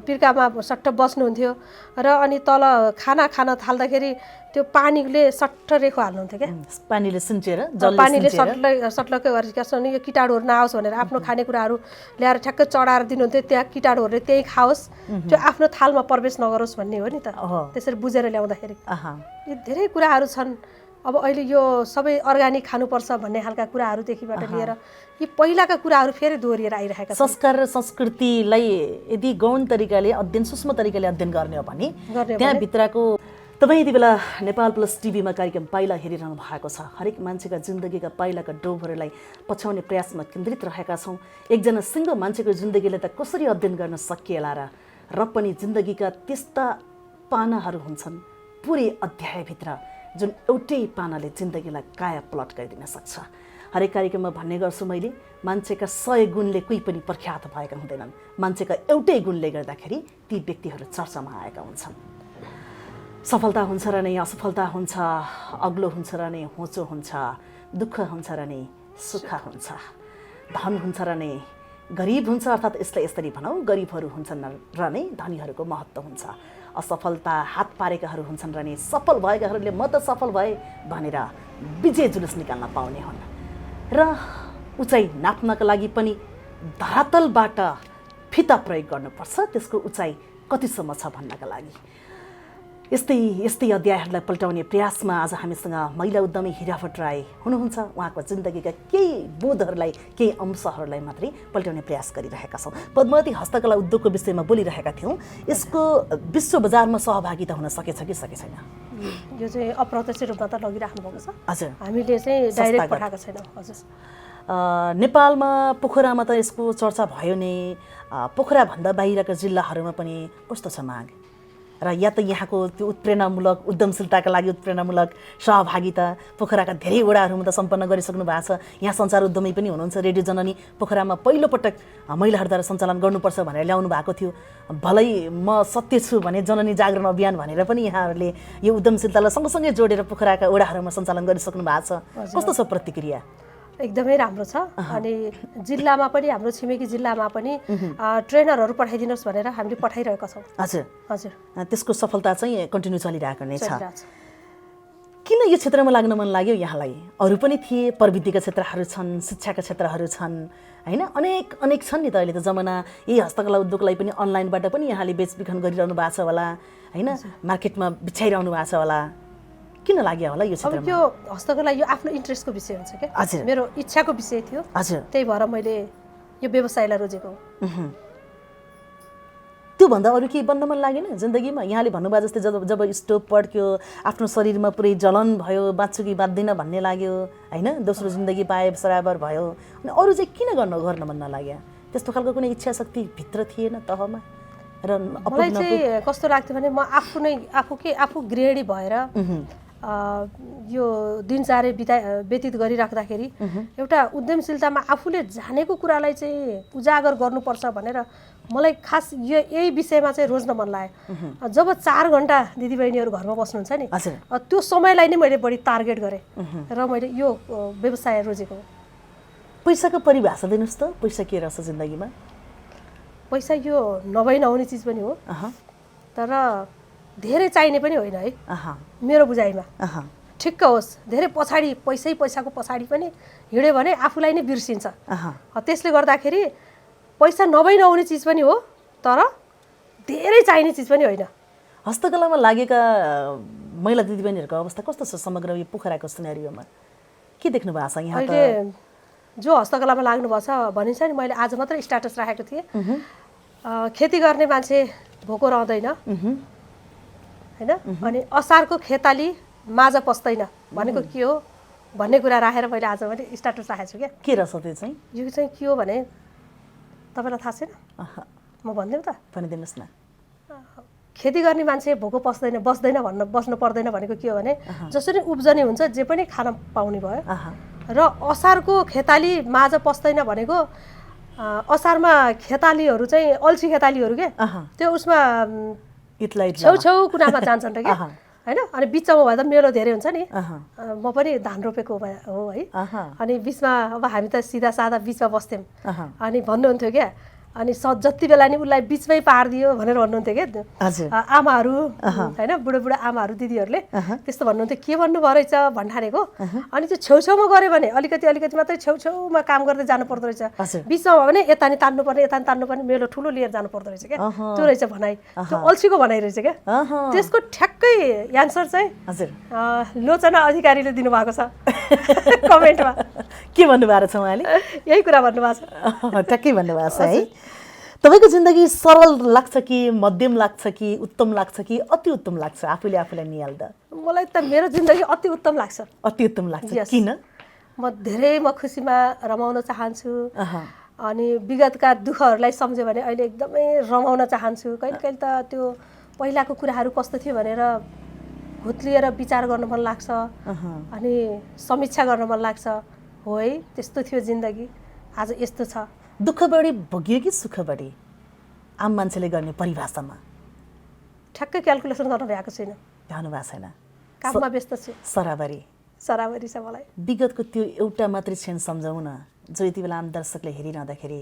पिर्कामा सट्ट बस्नुहुन्थ्यो र अनि तल खाना खान थाल्दाखेरि त्यो पानीले सट्ट रेखो हाल्नुहुन्थ्यो क्या, पानीले सिन्चेर पानीले सट्लकै गरेर यो कीटाणुहरू नआओस् भनेर आफ्नो खानेकुराहरू ल्याएर ठ्याक्कै चढाएर दिनुहुन्थ्यो, त्यहाँ कीटाणुहरूले त्यही खाओस्, त्यो आफ्नो थालमा प्रवेश नगरोस् भन्ने हो नि त। त्यसरी बुझेर ल्याउँदाखेरि यी धेरै कुराहरू छन्। अब अहिले यो सबै अर्ग्यानिक खानुपर्छ भन्ने खालका कुराहरूदेखिबाट लिएर यी पहिलाका कुराहरू फेरि दोहोरिएर आइरहेका छन्। संस्कार र संस्कृतिलाई यदि गौण तरिकाले अध्ययन, सूक्ष्म तरिकाले अध्ययन गर्ने हो भने त्यहाँभित्रको तपाईँ यति बेला नेपाल प्लस टिभीमा कार्यक्रम पाइला हेरिरहनु भएको छ। हरेक मान्छेका जिन्दगीका पाइलाका डोबहरूलाई पछ्याउने प्रयासमा केन्द्रित रहेका छौँ। एकजना सिङ्गो मान्छेको जिन्दगीलाई त कसरी अध्ययन गर्न सकिएला र पनि जिन्दगीका त्यस्ता पानाहरू हुन्छन् पुरै अध्यायभित्र जुन एउटै पानाले जिन्दगीलाई काया पलट गरिदिन सक्छ। हरेक कार्यक्रममा भन्ने गर्छु मैले, मान्छेका 100 गुणले कोही पनि प्रख्यात भएका हुँदैनन्, मान्छेका एउटै गुणले गर्दाखेरि ती व्यक्तिहरू चर्चामा आएका हुन्छन्। सफलता हुन्छ र नै असफलता हुन्छ, अग्लो हुन्छ र नै होचो हुन्छ, दुःख हुन्छ र नै सुख हुन्छ, धन हुन्छ र नै गरिब हुन्छ, अर्थात् यसलाई यसरी भनौँ गरिबहरू हुन्छन् र नै धनीहरूको महत्त्व हुन्छ, असफलता हात पारेकाहरू हुन्छन् र नै सफल भएकाहरूले म त सफल भए भनेर विजय जुलुस निकाल्न पाउने हुन्। र उचाइ नाप्नका लागि पनि धरातलबाट फिता प्रयोग गर्नुपर्छ, त्यसको उचाइ कतिसम्म छ भन्नका लागि। यस्तै अध्यायहरूलाई पल्टाउने प्रयासमा आज हामीसँग महिला उद्यमी हिरा भट्टराई हुनुहुन्छ। उहाँको जिन्दगीका केही बोधहरूलाई, केही अंशहरूलाई मात्रै पल्टाउने प्रयास गरिरहेका छौँ। पद्मावती हस्तकला उद्योगको विषयमा बोलिरहेका थियौँ। यसको विश्व बजारमा सहभागिता हुन सकेछ कि सके छैन? यो चाहिँ अप्रत्यक्ष रूपमा त लगिराख्नु भएको छ। हजुर। हामीले चाहिँ डाइरेक्ट पठाएको छैनौँ। हजुर। नेपालमा पोखरामा त यसको चर्चा भयो नै, पोखराभन्दा बाहिरका जिल्लाहरूमा पनि कस्तो छ माग? र या त यहाँको त्यो उत्प्रेरणामूलक उद्यमशीलताका लागि उत्प्रेरणामूलक सहभागिता पोखराका धेरै वडाहरूमा त सम्पन्न गरिसक्नु भएको छ। यहाँ सञ्चार उद्यमी पनि हुनुहुन्छ। रेडियो जननी पोखरामा पहिलोपटक महिलाहरूद्वारा सञ्चालन गर्नुपर्छ भनेर ल्याउनु भएको थियो। भलै म सत्य छु भने जननी जागरण अभियान भनेर पनि यहाँहरूले यो उद्यमशीलतालाई सँगसँगै जोडेर पोखराका वडाहरूमा सञ्चालन गरिसक्नु भएको छ। कस्तो छ प्रतिक्रिया? एकदमै राम्रो छ। अनि जिल्लामा पनि, हाम्रो छिमेकी जिल्लामा पनि ट्रेनरहरू पठाइदिनुहोस् भनेर हामीले पठाइरहेका छौँ। हजुर हजुर, त्यसको सफलता चाहिँ कन्टिन्यू चलिरहेको नै छ। किन यो क्षेत्रमा लाग्न मन लाग्यो यहाँलाई? अरू पनि थिए, प्रविधिका क्षेत्रहरू छन्, शिक्षाका क्षेत्रहरू छन्, होइन? अनेक छन् नि त। अहिले त जमाना यही हस्तकला उद्योगलाई पनि अनलाइनबाट पनि यहाँले बेचबिखन गरिरहनु भएको छ होला, होइन? मार्केटमा बिछाइरहनु भएको छ होला। किन लाग्यो होला यो क्षेत्रमा? अब यो हस्तकला यो आफ्नो इन्ट्रेस्टको विषय हुन्छ क्या। हजुर, मेरो इच्छाको विषय थियो। हजुर, त्यही भएर मैले यो व्यवसायलाई रोजेको। त्योभन्दा अरू केही बन्न मन लागेन जिन्दगीमा? यहाँले भन्नुभयो जस्तै जब स्टोभ पड्क्यो, आफ्नो शरीरमा पुरै जलन भयो, बाँच्छु कि बाँच्दिनँ भन्ने लाग्यो, होइन? दोस्रो जिन्दगी पाए बराबर भयो। अनि अरू चाहिँ किन गर्न मन नलाग्यो? त्यस्तो खालको कुनै इच्छा शक्ति भित्र थिएन तहमा? र मलाई चाहिँ कस्तो लाग्थ्यो भने म आफू गृहिणी भएर यो दिनचर्या व्यतीत गरिराख्दाखेरि एउटा उद्यमशीलतामा आफूले जानेको कुरालाई चाहिँ उजागर गर्नुपर्छ भनेर मलाई खास यही विषयमा चाहिँ रोज्न मन लाग्यो। जब 4 घन्टा दिदीबहिनीहरू घरमा बस्नुहुन्छ नि, त्यो समयलाई नै मैले बढी टार्गेट गरेँ र मैले यो व्यवसाय रोजेको। पैसाको परिभाषा दिनुहोस् त, पैसा के रहेछ जिन्दगीमा? पैसा यो नभई नहुने चिज पनि हो, तर धेरै चाहिने पनि होइन है मेरो बुझाइमा। ठिक्क होस्, धेरै पैसाको पछाडि पनि हिँड्यो भने आफूलाई नै बिर्सिन्छ। त्यसले गर्दाखेरि पैसा नभई नहुने चिज पनि हो, तर धेरै चाहिने चिज पनि होइन। हस्तकलामा लागेका महिला दिदीबहिनीहरूको अवस्था कस्तो छ समग्र यो पोखराको सिनेरियोमा? के देख्नु भएको छ यहाँ? अहिले जो हस्तकलामा लाग्नु भएको छ भनिन्छ नि, मैले आज मात्र स्ट्याटस राखेको थिएँ, खेती गर्ने मान्छे भोको रहँदैन, होइन? अनि असारको खेताली माझ पस्दैन भनेको के हो भन्ने कुरा राखेर मैले आज मैले स्ट्याटस राखेको छु। क्या के रहेछ त्यो चाहिँ? यो चाहिँ के हो भने तपाईँलाई थाहा छैन? म भनिदिउँ त? भनिदिनुहोस् न। खेती गर्ने मान्छे भोको बस्दैन बस्नु पर्दैन भनेको के हो भने जसरी उब्जनी हुन्छ जे पनि खान पाउने भयो। र असारको खेताली माझ पस्दैन भनेको असारमा खेतालीहरू चाहिँ अल्छी खेतालीहरू के त्यो उसमा छेउछेउ कुनामा जान्छन् र क्या, होइन? अनि बिचमा भए त मेलो धेरै हुन्छ नि। म पनि धान रोपेको हो है। अनि बिचमा अब हामी त सिधा सादा बिचमा बस्थ्यौँ। अनि भन्नुहुन्थ्यो क्या, अनि जति बेला नि उसलाई बिचमै पारिदियो भनेर भन्नुहुन्थ्यो क्या आमाहरू, होइन? बुढो आमाहरू दिदीहरूले त्यस्तो भन्नुहुन्थ्यो। के भन्नुभयो रहेछ भन्ठानेको? अनि त्यो छेउछेउमा गऱ्यो भने अलिकति मात्रै छेउछेउमा काम गर्दै जानु पर्दो रहेछ। बिचमा भयो भने यता नि तान्नुपर्ने मेलो ठुलो लिएर जानु पर्दो रहेछ क्या। त्यो रहेछ भनाइ, त्यो अल्छीको भनाइ रहेछ क्या। त्यसको ठ्याक्कै एन्सर चाहिँ लोचना अधिकारीले दिनुभएको छ कमेन्टमा। के भन्नुभएको छ उहाँले? यही कुरा भन्नुभएको छ, ठ्याक्कै भन्नुभएको छ है। तपाईँको जिन्दगी सरल लाग्छ कि मध्यम लाग्छ कि उत्तम लाग्छ कि अति उत्तम लाग्छ? आफूलाई निहाल्दा मलाई त मेरो जिन्दगी अति उत्तम लाग्छ। अति उत्तम लाग्छ किन? म खुसीमा रमाउन चाहन्छु। अनि विगतका दुःखहरूलाई सम्झ्यो भने अहिले एकदमै रमाउन चाहन्छु। कहिले त त्यो पहिलाको कुराहरू कस्तो थियो भनेर हुत्लिएर विचार गर्न मन लाग्छ, अनि समीक्षा गर्न मन लाग्छ। हो है, त्यस्तो थियो जिन्दगी, आज यस्तो छ। दुःख बढी भोगियो कि सुख बढी आम मान्छेले गर्ने परिभाषामा? ठ्याक्कै क्यालकुलेसन गर्न भएको छैन, भ्याउनु भएको छैन। काममा व्यस्त छु। सराबरी छ मलाई। विगतको त्यो एउटा मात्रै क्षण सम्झाउँ न, जो यति बेला आम दर्शकले हेरिरहँदाखेरि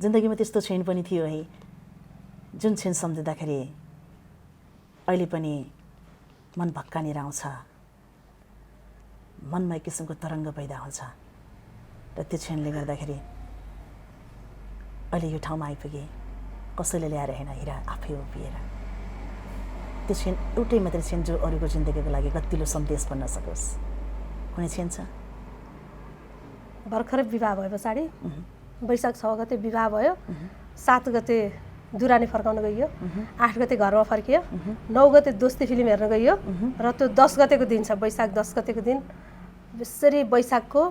जिन्दगीमा त्यस्तो क्षण पनि थियो है, जुन क्षण सम्झिँदाखेरि अहिले पनि मन भक्कानेर आउँछ, मनमा एक किसिमको तरङ्ग पैदा हुन्छ। र त्यो क्षणले गर्दाखेरि अहिले यो ठाउँमा आइपुगे, कसैले ल्याएर होइन, हिरा आफै उभिएर। त्यो क्षण एउटै मात्रै क्षण जो अरूको जिन्दगीको लागि गतिलो सन्देश बन्न सकोस्। कुनै क्षण छ? भर्खरै विवाह भए पछाडि वैशाख 6 गते विवाह भयो, 7 गते दुरानी फर्काउन गइयो, 8 गते घरमा फर्कियो, 9 गते दोस्ती फिल्म हेर्न गइयो, र त्यो 10 गतेको दिन छ, वैशाख 10 गतेको दिन। यसरी वैशाखको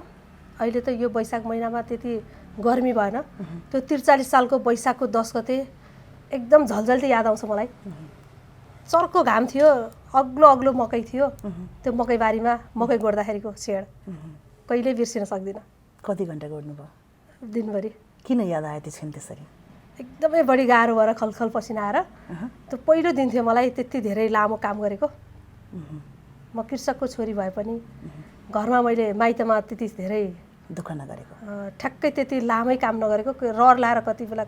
अहिले त यो वैशाख महिनामा त्यति गर्मी भएन त्यो 43 सालको वैशाखको 10 गते एकदम झलझल्ती याद आउँछ मलाई चर्को घाम थियो अग्लो अग्लो मकै थियो त्यो मकैबारीमा मकै गोड्दाखेरिको छेड कहिल्यै बिर्सिन सक्दिनँ कति घन्टा गर्नुभयो दिनभरि किन याद आयो त्यो क्षण त्यसरी एकदमै बढी गाह्रो भएर खलखल पसिना आएर त्यो पहिलो दिन थियो मलाई त्यति धेरै लामो काम गरेको म कृषकको छोरी भए पनि घरमा मैले माइतमा त्यति धेरै दुःख नगरेको ठ्याक्कै त्यति लामै काम नगरेको रहर लाएर कति बेला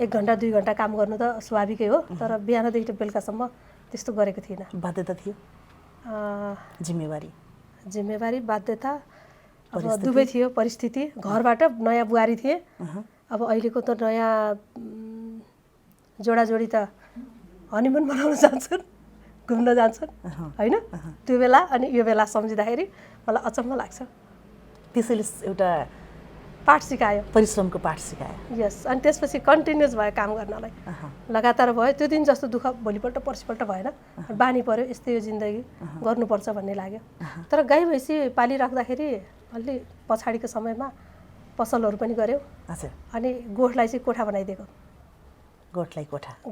1 घन्टा 2 घन्टा काम गर्नु त स्वाभाविकै हो तर बिहानदेखि बेलुकासम्म त्यस्तो गरेको थिइनँ बाध्यता थियो जिम्मेवारी बाध्यता अब दुवै थियो परिस्थिति घरबाट नयाँ बुहारी थिए अब अहिलेको त नयाँ जोडाजोडी त हनीमुन मनाउन जान्छन् घुम्न जान्छन् होइन त्यो बेला अनि यो बेला सम्झिँदाखेरि मलाई अचम्म लाग्छ त्यसैले एउटा पाठ सिकायो परिश्रमको पाठ सिकायो यस अनि त्यसपछि कन्टिन्युस भयो काम गर्नलाई लगातार भयो त्यो दिन जस्तो दुःख भोलिपल्ट पर्सिपल्ट भएन बानी पर्यो यस्तै यो जिन्दगी गर्नुपर्छ भन्ने लाग्यो तर गाई भैँसी पालिराख्दाखेरि अलि पछाडिको समयमा पसलहरू पनि गऱ्यौँ अनि गोठलाई चाहिँ कोठा बनाइदिएको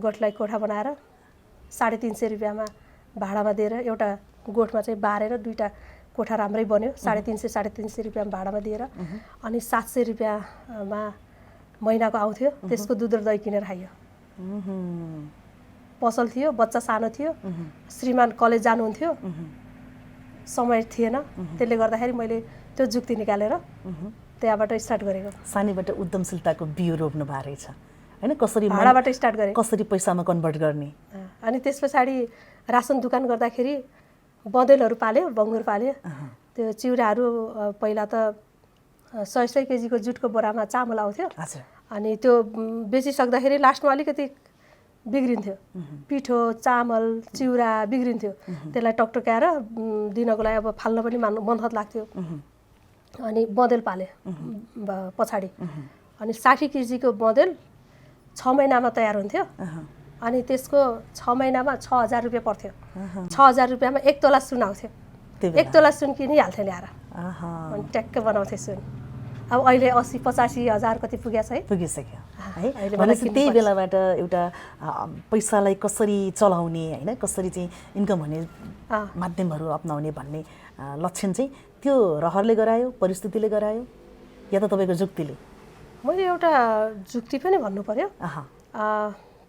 गोठलाई कोठा बनाएर 350 रुपियाँमा भाडामा दिएर एउटा गोठमा चाहिँ बारेर 2टा कोठा राम्रै बन्यो 350 रुपियाँमा भाडामा दिएर अनि 700 रुपियाँमा महिनाको आउँथ्यो त्यसको दुध र दही किनेर खाइयो पसल थियो बच्चा सानो थियो श्रीमान कलेज जानुहुन्थ्यो समय थिएन त्यसले गर्दाखेरि मैले त्यो जुक्ति निकालेर त्यहाँबाट स्टार्ट गरेको सानैबाट उद्यमशीलताको बिउ रोप्नु भएको रहेछ हैन कसरी भाडाबाट स्टार्ट गरेँ कसरी पैसामा कन्भर्ट गर्ने अनि त्यस पछाडि रासन दुकान गर्दाखेरि बँदेलहरू पाल्यो बङ्गुर पाल्यो त्यो चिउराहरू पहिला त 100 केजीको जुटको बोरामा चामल आउँथ्यो अनि त्यो बेचिसक्दाखेरि लास्टमा अलिकति बिग्रिन्थ्यो पिठो चामल चिउरा बिग्रिन्थ्यो त्यसलाई टकटकाएर दिनको लागि अब फाल्न पनि मनहत लाग्थ्यो अनि बँदेल पाले पछाडि अनि 60 केजीको बँदेल 6 महिनामा तयार हुन्थ्यो अनि त्यसको 6 महिनामा 6000 रुपियाँ पर्थ्यो 6000 रुपियाँमा 1 तोला सुन आउँथ्यो 1 तोला सुन किनिहाल्थ्यो ल्याएर अनि ट्याक्क बनाउँथ्यो सुन अब अहिले 80-85 हजार कति पुगिसक्यो है भनेपछि त्यही बेलाबाट एउटा पैसालाई कसरी चलाउने हैन कसरी चाहिँ इन्कम हुने माध्यमहरू अपनाउने भन्ने लक्षण चाहिँ त्यो रहरले गरायो परिस्थितिले गरायो या त तपाईको जुक्तिले मैले एउटा जुक्ति पनि भन्नु पर्यो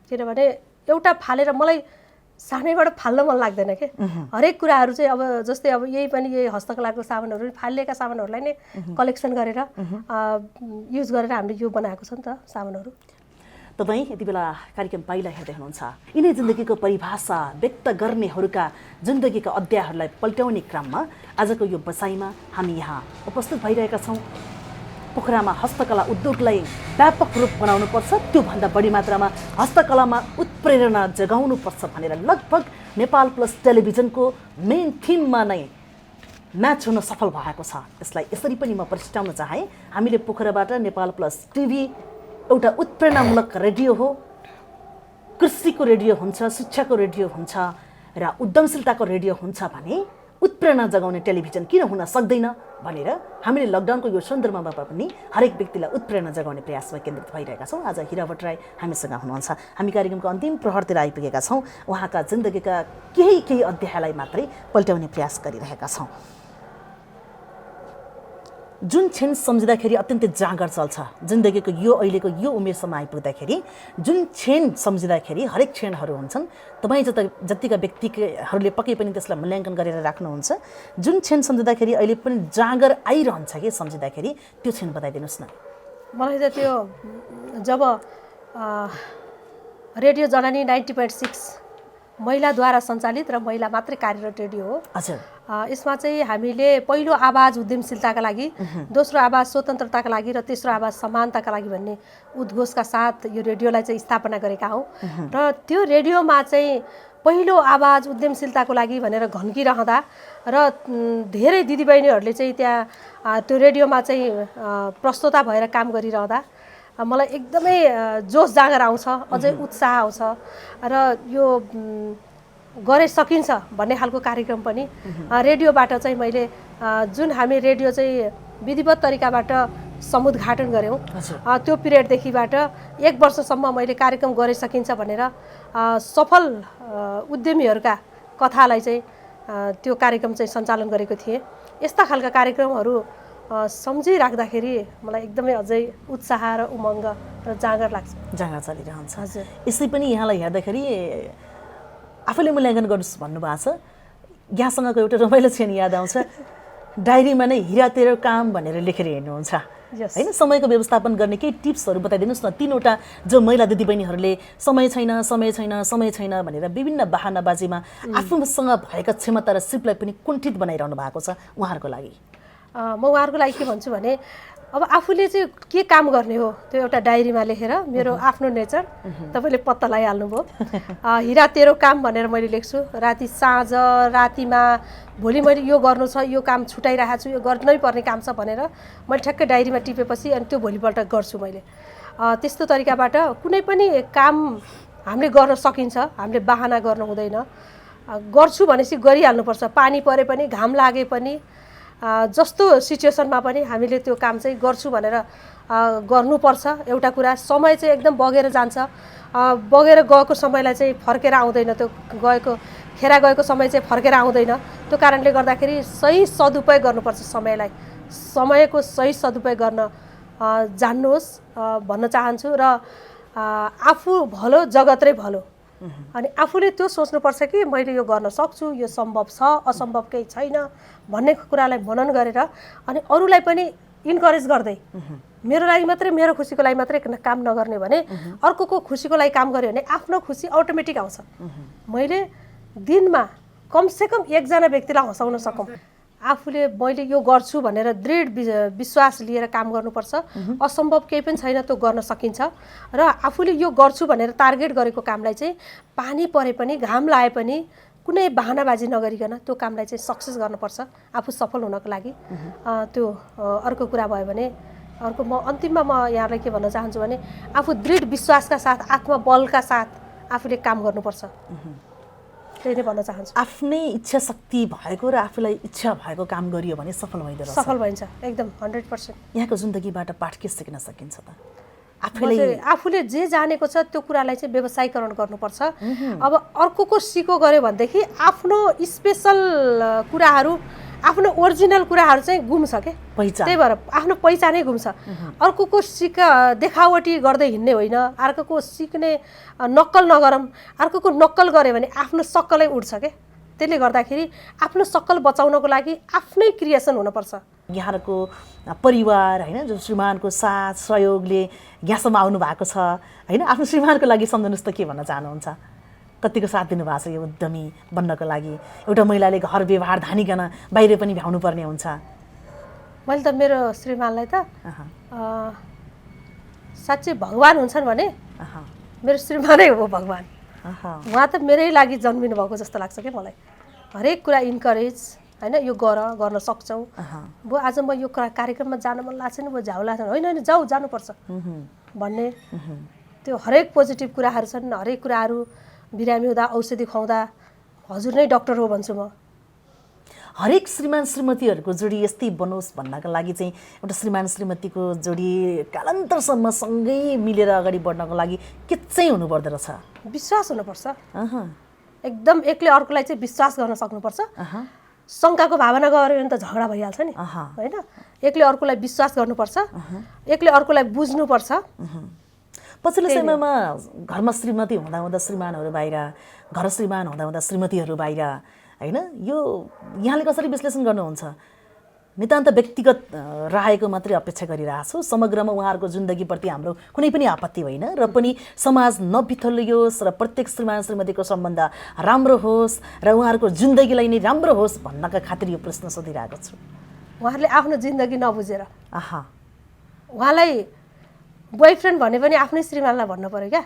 किनभने एउटा फालेर मलाई सानैबाट फाल्न मन लाग्दैन के हरेक कुराहरू चाहिँ अब जस्तै अब यही हस्तकलाको सामानहरू फालिएका सामानहरूलाई नै कलेक्सन गरेर युज गरेर हामीले यो बनाएको छ नि त सामानहरू तपाई यति बेला कार्यक्रम पाइला हेर्दै हुनुहुन्छ यिनै जिन्दगीको परिभाषा व्यक्त गर्नेहरूका जिन्दगीका अध्यायहरूलाई पल्ट्याउने क्रममा आजको यो बसाइमा हामी यहाँ उपस्थित भइरहेका छौँ पोखरामा हस्तकला उद्योगलाई व्यापक रूप बनाउनुपर्छ त्योभन्दा बढी मात्रामा हस्तकलामा उत्प्रेरणा जगाउनुपर्छ भनेर लगभग नेपाल प्लस टेलिभिजनको मेन थिममा नै म्याच हुन सफल भएको छ यसलाई यसरी पनि म प्रस्ताउन चाहे हामीले पोखराबाट नेपाल प्लस टिभी एउटा उत्प्रेरणामूलक रेडियो हो कृषिको रेडियो हुन्छ शिक्षाको रेडियो हुन्छ र उद्यमशीलताको रेडियो हुन्छ भने उत्प्रेरणा जगाउने टेलिभिजन किन हुन सक्दैन भनेर हामीले लकडाउनको यो सन्दर्भमा पनि हरेक व्यक्तिलाई उत्प्रेरणा जगाउने प्रयासमा केन्द्रित भइरहेका छौँ आज हिरा भट्टराई हामीसँग हुनुहुन्छ हामी कार्यक्रमको अन्तिम प्रहरतिर आइपुगेका छौँ उहाँका जिन्दगीका केही अध्यायलाई मात्रै पल्ट्याउने प्रयास गरिरहेका छौँ जुन क्षण सम्झिँदाखेरि अत्यन्तै जाँगर चल्छ जिन्दगीको यो अहिलेको यो उमेरसम्म आइपुग्दाखेरि जुन क्षण सम्झिँदाखेरि हरेक क्षणहरू हुन्छन् तपाईँ जतिका व्यक्तिहरूले पक्कै पनि त्यसलाई मूल्याङ्कन गरेर राख्नुहुन्छ जुन क्षण सम्झिँदाखेरि अहिले पनि जाँगर आइरहन्छ कि सम्झिँदाखेरि त्यो क्षण बताइदिनुहोस् न मलाई त त्यो जब रेडियो जनानी 90.6 महिलाद्वारा सञ्चालित र महिला मात्रै कार्यरत रेडियो हो हजुर यसमा चाहिँ हामीले पहिलो आवाज उद्यमशीलताका लागि दोस्रो आवाज स्वतन्त्रताका लागि र तेस्रो आवाज समानताका लागि भन्ने उद्घोषका साथ यो रेडियोलाई चाहिँ स्थापना गरेका हौँ र त्यो रेडियोमा चाहिँ पहिलो आवाज उद्यमशीलताको लागि भनेर घन्किरहँदा र धेरै दिदीबहिनीहरूले चाहिँ त्यहाँ त्यो रेडियोमा चाहिँ प्रस्तोता भएर काम गरिरहँदा मलाई एकदमै जोस जाँगर आउँछ अझै उत्साह आउँछ र यो गरे सकिन्छ भन्ने खालको कार्यक्रम पनि रेडियोबाट चाहिँ मैले जुन हामी रेडियो चाहिँ विधिवत तरिकाबाट समुद्घाटन गऱ्यौँ त्यो पिरियडदेखिबाट 1 वर्षसम्म मैले कार्यक्रम गरे सकिन्छ भनेर सफल उद्यमीहरूका कथालाई चाहिँ त्यो कार्यक्रम चाहिँ सञ्चालन गरेको थिएँ। यस्ता खालका कार्यक्रमहरू सम्झिराख्दाखेरि मलाई एकदमै अझै उत्साह र उमङ्ग र जाँगर लाग्छ। जाँगर चलिरहन्छ। हजुर। यसै पनि यहाँलाई हेर्दाखेरि आफैले मूल्याङ्कन गर्नुहोस् भन्नुभएको छ। यहाँसँगको एउटा रमाइलो क्षण याद आउँछ, डायरीमा नै हिरा तेरो काम भनेर लेखेर हिँड्नुहुन्छ होइन। समयको व्यवस्थापन गर्ने केही टिप्सहरू बताइदिनुहोस् न। 3वटा जो महिला दिदीबहिनीहरूले समय छैन समय छैन समय छैन भनेर विभिन्न बहानाबाजीमा आफूसँग भएका क्षमता र सिपलाई पनि कुण्ठित बनाइरहनु भएको छ, उहाँहरूको लागि म उहाँहरूको लागि के भन्छु भने अब आफूले चाहिँ के काम गर्ने हो त्यो एउटा डायरीमा लेखेर, मेरो आफ्नो नेचर तपाईँले पत्ता लगाइहाल्नुभयो। हिरा तेरो काम भनेर मैले लेख्छु। राति साँझ रातिमा भोलि मैले यो गर्नु छ, यो काम छुटाइरहेको छु, यो गर्नै पर्ने काम छ भनेर मैले ठ्याक्कै डायरीमा टिपेपछि अनि त्यो भोलिपल्ट गर्छु मैले। त्यस्तो तरिकाबाट कुनै पनि काम हामीले गर्न सकिन्छ, हामीले बाहना गर्नु हुँदैन। गर्छु भनेपछि गरिहाल्नुपर्छ। पानी परे पनि घाम लागे पनि जस्तो सिचुएसनमा पनि हामीले त्यो काम चाहिँ गर्छु भनेर गर्नुपर्छ। एउटा कुरा समय चाहिँ एकदम बगेर जान्छ, बगेर गएको समयलाई चाहिँ फर्केर आउँदैन, त्यो खेर गएको समय चाहिँ फर्केर आउँदैन। त्यो कारणले गर्दाखेरि सही सदुपयोग गर्नुपर्छ समयलाई, समयको सही सदुपयोग गर्न जान्नुहोस् भन्न चाहन्छु। र आफू भलो जगतै भलो, अनि आफूले त्यो सोच्नुपर्छ कि मैले यो गर्न सक्छु, यो सम्भव छ, असम्भव केही छैन भन्ने कुरालाई मनन गरेर अनि अरूलाई पनि इन्करेज गर्दै मेरो लागि मात्रै, मेरो खुसीको लागि मात्रै काम नगर्ने भने अर्कोको खुसीको लागि काम गर्यो भने आफ्नो खुसी अटोमेटिक आउँछ। मैले दिनमा कमसेकम 1 जना व्यक्तिलाई हँसाउन सकौँ, आफूले मैले यो गर्छु भनेर दृढ विश्वास लिएर काम गर्नुपर्छ। असम्भव केही पनि छैन, त्यो गर्न सकिन्छ। र आफूले यो गर्छु भनेर टार्गेट गरेको कामलाई चाहिँ पानी परे पनि घाम लाए पनि कुनै बहानाबाजी नगरिकन त्यो कामलाई चाहिँ सक्सेस गर्नुपर्छ आफू सफल हुनको लागि। त्यो अर्को कुरा भयो भने अर्को म अन्तिममा म यहाँलाई के भन्न चाहन्छु भने आफू दृढ विश्वासका साथ, आत्मबलका साथ आफूले काम गर्नुपर्छ, त्यही नै भन्न चाहन्छु। आफ्नै इच्छा शक्ति भएको र आफूलाई इच्छा भएको काम गरियो भने सफल भइदिन्छ। सफल भइन्छ एकदम 100%। यहाँको जिन्दगीबाट पाठ के सिक्न सकिन्छ त? आफूले जे जानेको छ त्यो कुरालाई चाहिँ व्यवसायीकरण गर्नुपर्छ। अब अर्कोको सिको गऱ्यो भनेदेखि आफ्नो स्पेसल कुराहरू, आफ्नो ओरिजिनल कुराहरू चाहिँ गुम्छ के, त्यही भएर आफ्नो पहिचानै गुम्छ। अर्कोको देखावटी गर्दै हिँड्ने होइन, अर्कोको सिक्ने नक्कल नगरौँ। अर्कोको नक्कल गऱ्यो भने आफ्नो सक्कलै उड्छ के। त्यसले गर्दाखेरि आफ्नो सक्कल बचाउनको लागि आफ्नै क्रिएसन हुनुपर्छ। यहाँको परिवार होइन, जो श्रीमानको साथ सहयोगले यहाँसम्म आउनु भएको छ होइन, आफ्नो श्रीमानको लागि सम्झनुहोस् त के भन्न चाहनुहुन्छ? कतिको साथ दिनुभएको छ यो उद्यमी बन्नको लागि? एउटा महिलाले घर व्यवहार धानिकन बाहिर पनि भ्याउनु पर्ने हुन्छ। मैले त मेरो श्रीमानलाई त साँच्चै भगवान हुन्छन् भने मेरो श्रीमानै हो भगवान। उहाँ त मेरै लागि जन्मिनु भएको जस्तो लाग्छ क्या मलाई। हरेक कुरा इन्करेज होइन, यो गर्न सक्छौ, वो आज म यो कार्यक्रममा जान मन लाग्छ नि, वो झ्याउ लाग्छ, होइन जाऊ जानुपर्छ भन्ने त्यो हरेक पोजिटिभ कुराहरू छन्। हरेक कुराहरू बिरामी हुँदा औषधि खुवाउँदा हजुर नै डक्टर हो भन्छु म। हरेक श्रीमान श्रीमतीहरूको जोडी यस्तै बनोस् भन्नका लागि चाहिँ एउटा श्रीमान श्रीमतीको जोडी कालान्तरसम्म सँगै मिलेर अगाडि बढ्नको लागि के चाहिँ हुनुपर्दो रहेछ? विश्वास हुनुपर्छ एकदम। एकले अर्कोलाई चाहिँ विश्वास गर्न सक्नुपर्छ। शङ्काको भावना गऱ्यो भने त झगडा भइहाल्छ नि होइन। एकले अर्कोलाई विश्वास गर्नुपर्छ, एकले अर्कोलाई बुझ्नुपर्छ। पछिल्लो समयमा घरमा श्रीमती हुँदा हुँदा श्रीमानहरू बाहिर, घर श्रीमान हुँदा हुँदा श्रीमतीहरू बाहिर होइन, यो यहाँले कसरी विश्लेषण गर्नुहुन्छ? नितान्त व्यक्तिगत राखेको मात्रै अपेक्षा गरिरहेको छु। समग्रमा उहाँहरूको जिन्दगीप्रति हाम्रो कुनै पनि आपत्ति होइन, र पनि समाज नबिथलियोस् र प्रत्येक श्रीमान श्रीमतीको सम्बन्ध राम्रो होस् र उहाँहरूको जिन्दगीलाई नै राम्रो होस् भन्नका खातिर यो प्रश्न सोधिरहेको छु। उहाँहरूले आफ्नो जिन्दगी नबुझेर उहाँलाई बोयफ्रेन्ड भने पनि आफ्नै श्रीमानलाई भन्नु पर्यो क्या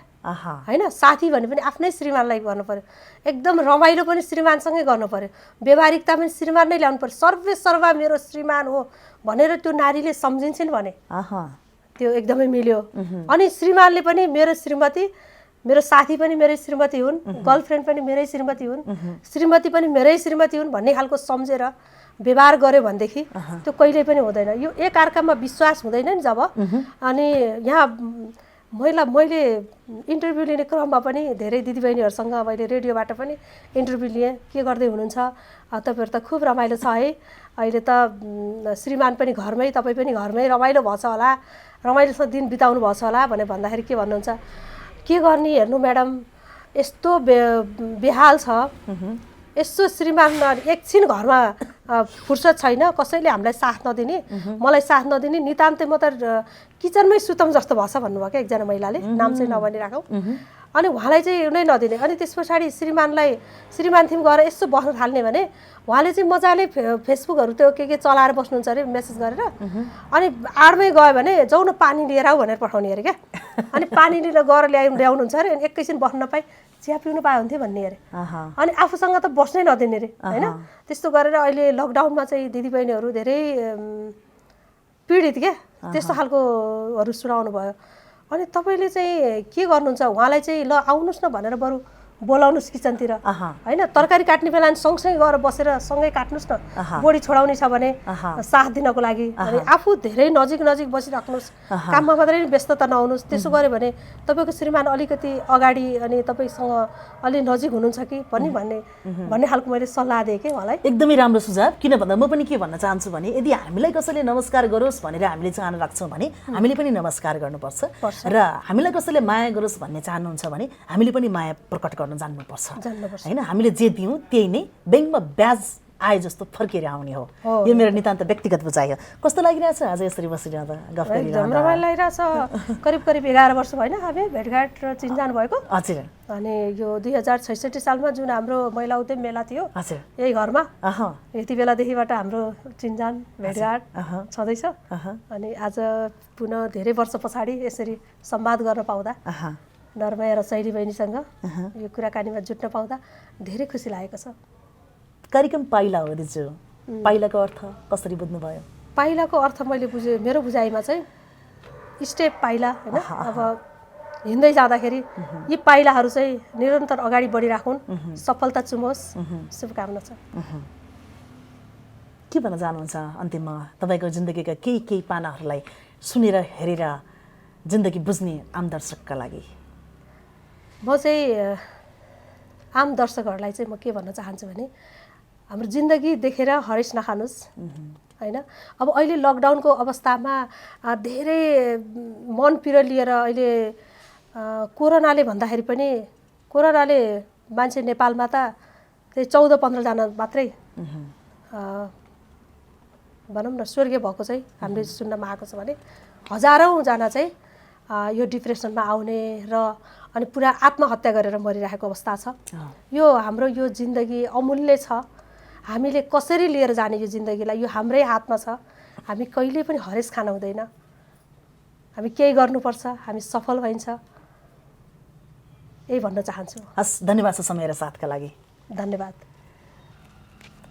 होइन, साथी भने पनि आफ्नै श्रीमानलाई गर्नु पर्यो, एकदम रमाइलो पनि श्रीमानसँगै गर्नु पर्यो, व्यवहारिकता पनि श्रीमान नै ल्याउनु पर्यो। सर्वे सर्वा मेरो श्रीमान हो भनेर त्यो नारीले सम्झिन्छन् भने त्यो एकदमै मिल्यो। अनि श्रीमानले पनि मेरो श्रीमती मेरो साथी पनि मेरै श्रीमती हुन्, गर्लफ्रेन्ड पनि मेरै श्रीमती हुन्, श्रीमती पनि मेरै श्रीमती हुन् भन्ने खालको सम्झेर व्यवहार गर्यो भनेदेखि त्यो कहिल्यै पनि हुँदैन। यो एकअर्कामा विश्वास हुँदैन नि जब। अनि यहाँ मैले इन्टरभ्यू लिने क्रममा पनि धेरै दिदीबहिनीहरूसँग मैले रेडियोबाट पनि इन्टरभ्यू लिएँ, के गर्दै हुनुहुन्छ तपाईँहरू त खुब रमाइलो छ है, अहिले त श्रीमान पनि घरमै, तपाईँ पनि घरमै, रमाइलो भएछ होला, रमाइलोसँग दिन बिताउनु भएछ होला भनेर भन्दाखेरि के भन्नुहुन्छ, के गर्ने हेर्नु म्याडम यस्तो बेहाल छ, यसो श्रीमान एकछिन घरमा फुर्सद छैन, कसैले हामीलाई साथ नदिने, मलाई साथ नदिने, नितान्तै म त किचनमै सुतम जस्तो भएछ भन्नुभयो क्या एकजना महिलाले, नाम चाहिँ नभनिराखौँ। अनि उहाँलाई चाहिँ नै नदिने। अनि त्यस पछाडि श्रीमान थिम गएर यसो बस्न थाल्ने भने उहाँले चाहिँ मजाले फेसबुकहरू त्यो के चलाएर बस्नुहुन्छ अरे मेसेज गरेर। अनि आडमै गयो भने जाउँ न पानी लिएर आऊ भनेर पठाउने अरे क्या। अनि पानी लिएर गएर ल्याउनुहुन्छ अरे, अनि एकैछिन बस्न नपाए चिया पिउनु पायो हुन्थ्यो भन्ने अरे। अनि आफूसँग त बस्नै नदिने अरे होइन। त्यस्तो गरेर अहिले लकडाउनमा चाहिँ दिदीबहिनीहरू धेरै पीडित क्या, त्यस्तो खालकोहरू सुनाउनु भयो। अनि तपाईँले चाहिँ के गर्नुहुन्छ, उहाँलाई चाहिँ ल आउनुहोस् न भनेर बरु बोलाउनुहोस् किचनतिर होइन, तरकारी काट्ने बेला सँगसँगै गएर बसेर सँगै काट्नुहोस् न, बोडी छोडाउने छ भने साथ दिनको लागि। अनि आफू धेरै नजिक बसिराख्नुहोस्, काममा मात्रै व्यस्तता नहुनुहोस्। त्यसो गऱ्यो भने तपाईँको श्रीमान अलिकति अगाडि अनि तपाईँसँग अलि नजिक हुनुहुन्छ कि भन्ने खालको मैले सल्लाह दिएँ कि उहाँलाई। एकदमै राम्रो सुझाव। किन भन्दा म पनि के भन्न चाहन्छु भने यदि हामीलाई कसैले नमस्कार गरोस् भनेर हामीले चाहना राख्छौँ भने हामीले पनि नमस्कार गर्नुपर्छ, र हामीलाई कसैले माया गरोस् भन्ने चाहनुहुन्छ भने हामीले पनि माया प्रकट गर्न जान्नुपर्छ हैन। हामीले जे दियौँ त्यही नै ब्याङ्कमा ब्याज आए जस्तो फर्केर आउने हो। यो मेरो नितान्त व्यक्तिगत बुझाइ हो। कस्तो लागिरहेछ आज यसरी बसिरहँदा गफ गरिरहँदा? रमाइलो लागिरहेछ। करिब 11 वर्ष भएन हामी भेटघाट र चिनजान भएको। हजुर। अनि यो 2066 सालमा जुन हाम्रो महिला उद्यम मेला थियो यही घरमा, यति बेलादेखिबाट हाम्रो चिनजान भेटघाट छँदैछ। अनि आज पुनः धेरै वर्ष पछाडि यसरी संवाद गर्न पाउँदा, नरमाया र सैली बहिनीसँग यो कुराकानीमा जुट्न पाउँदा धेरै खुसी लागेको छ। कार्यक्रम पाइला हो दिजु, पाइलाको अर्थ कसरी बुझ्नुभयो? पाइलाको अर्थ मैले बुझेँ, मेरो बुझाइमा चाहिँ स्टेप पाइला होइन। अब हिँड्दै जाँदाखेरि यी पाइलाहरू चाहिँ निरन्तर अगाडि बढिराखुन्, सफलता चुमोस्, शुभकामना छ। के भन्न चाहनुहुन्छ अन्तिममा तपाईँको जिन्दगीका केही पानाहरूलाई सुनेर हेरेर जिन्दगी बुझ्ने आम दर्शकका लागि? म चाहिँ आम दर्शकहरूलाई चाहिँ म के भन्न चाहन्छु भने हाम्रो जिन्दगी देखेर हरेस नखानुस् होइन। अब अहिले लकडाउनको अवस्थामा धेरै मन पिर लिएर अहिले कोरोनाले भन्दाखेरि पनि कोरोनाले मान्छे नेपालमा त त्यही 14-15 जना मात्रै भनौँ न स्वर्गीय भएको चाहिँ हामीले सुन्नमा आएको छ भने हजारौँ जना चाहिँ यो डिप्रेसनमा आउने र अनि पुरा आत्महत्या गरेर मरिरहेको अवस्था छ। यो हाम्रो यो जिन्दगी अमूल्य छ, हामीले कसरी लिएर जाने यो जिन्दगीलाई यो हाम्रै हातमा छ। हामी कहिले पनि हरेस खान हुँदैन, हामी केही गर्नुपर्छ, हामी सफल भइन्छ, यही भन्न चाहन्छु। हस्, धन्यवाद छ समय र साथका लागि। धन्यवाद।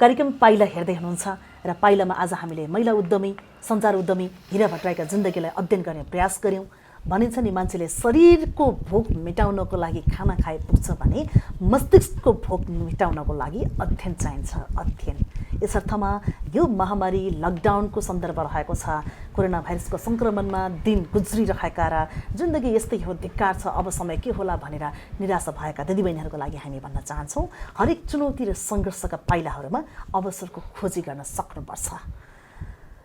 कार्यक्रम पाइला हेर्दै हुनुहुन्छ र पाइलामा आज हामीले महिला उद्यमी, सञ्चार उद्यमी हिरा भट्टराईका जिन्दगीलाई अध्ययन गर्ने प्रयास गऱ्यौँ। भनिन्छ नि मान्छेले शरीरको भोक मेटाउनको लागि खाना खाए पुग्छ भने मस्तिष्कको भोक मेटाउनको लागि अध्ययन चाहिन्छ, अध्ययन। यसर्थमा यो महामारी लकडाउनको सन्दर्भ रहेको छ, कोरोना भाइरसको सङ्क्रमणमा दिन गुज्रिरहेका र जिन्दगी यस्तै हो, धिक्कार छ, अब समय के होला भनेर निराशा भएका दिदीबहिनीहरूको लागि हामी भन्न चाहन्छौँ, हरेक चुनौती र सङ्घर्षका पाइलाहरूमा अवसरको खोजी गर्न सक्नुपर्छ।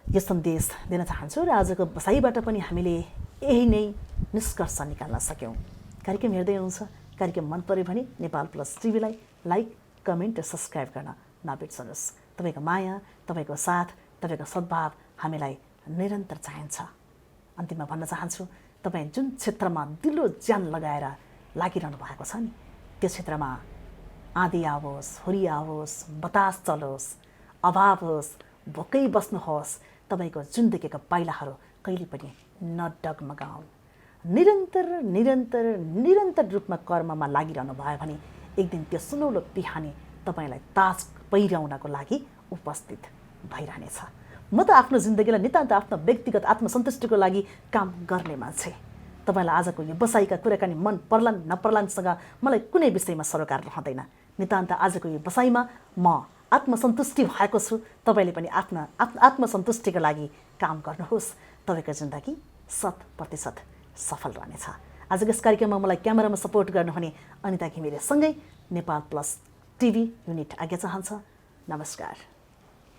यो सन्देश दिन चाहन्छु र आजको बसाइबाट पनि हामीले यही नै निष्कर्ष निकाल्न सक्यौँ। कार्यक्रम हेर्दै हुनुहुन्छ, कार्यक्रम मन पर्यो भने नेपाल प्लस टिभीलाई लाइक, कमेन्ट र सब्सक्राइब गर्न नबिर्सनुहोस्। तपाईँको माया, तपाईँको साथ, तपाईँको सद्भाव हामीलाई निरन्तर चाहिन्छ। अन्तिममा भन्न चाहन्छु, तपाईँ जुन क्षेत्रमा दिलो ज्यान लगाएर लागिरहनु भएको छ नि, त्यो क्षेत्रमा आँधी आओस्, हुरी आओस्, बतास चलोस्, अभाव होस्, भोकै बस्नुहोस्, तपाईँको जिन्दगीका पाइलाहरू कहिले पनि नडगमगाउन्। निरन्तर निरन्तर निरन्तर रूपमा कर्ममा लागिरहनु भयो भने एक दिन त्यो सुनौलो बिहानी तपाईँलाई ताज पहिर्याउनको लागि उपस्थित भइरहनेछ। म त आफ्नो जिन्दगीलाई नितान्त आफ्नो व्यक्तिगत आत्मसन्तुष्टिको लागि काम गर्ने मान्छे, तपाईँलाई आजको यो बसाइका कुराकानी मन पर्लान् नपर्लान्सँग मलाई कुनै विषयमा सरोकार रहँदैन। नितान्त आजको यो बसाइमा म आत्मसन्तुष्टि भएको छु। तपाईँले पनि आत्मसन्तुष्टिको लागि काम गर्नुहोस्। तपाईँको जिन्दगी 100% सफल रहनेछ। आजको यस कार्यक्रममा मलाई क्यामेरामा सपोर्ट गर्नुहुने अनिता घिमिरेसँगै नेपाल प्लस टिभी युनिट आज्ञा चाहन्छ। नमस्कार।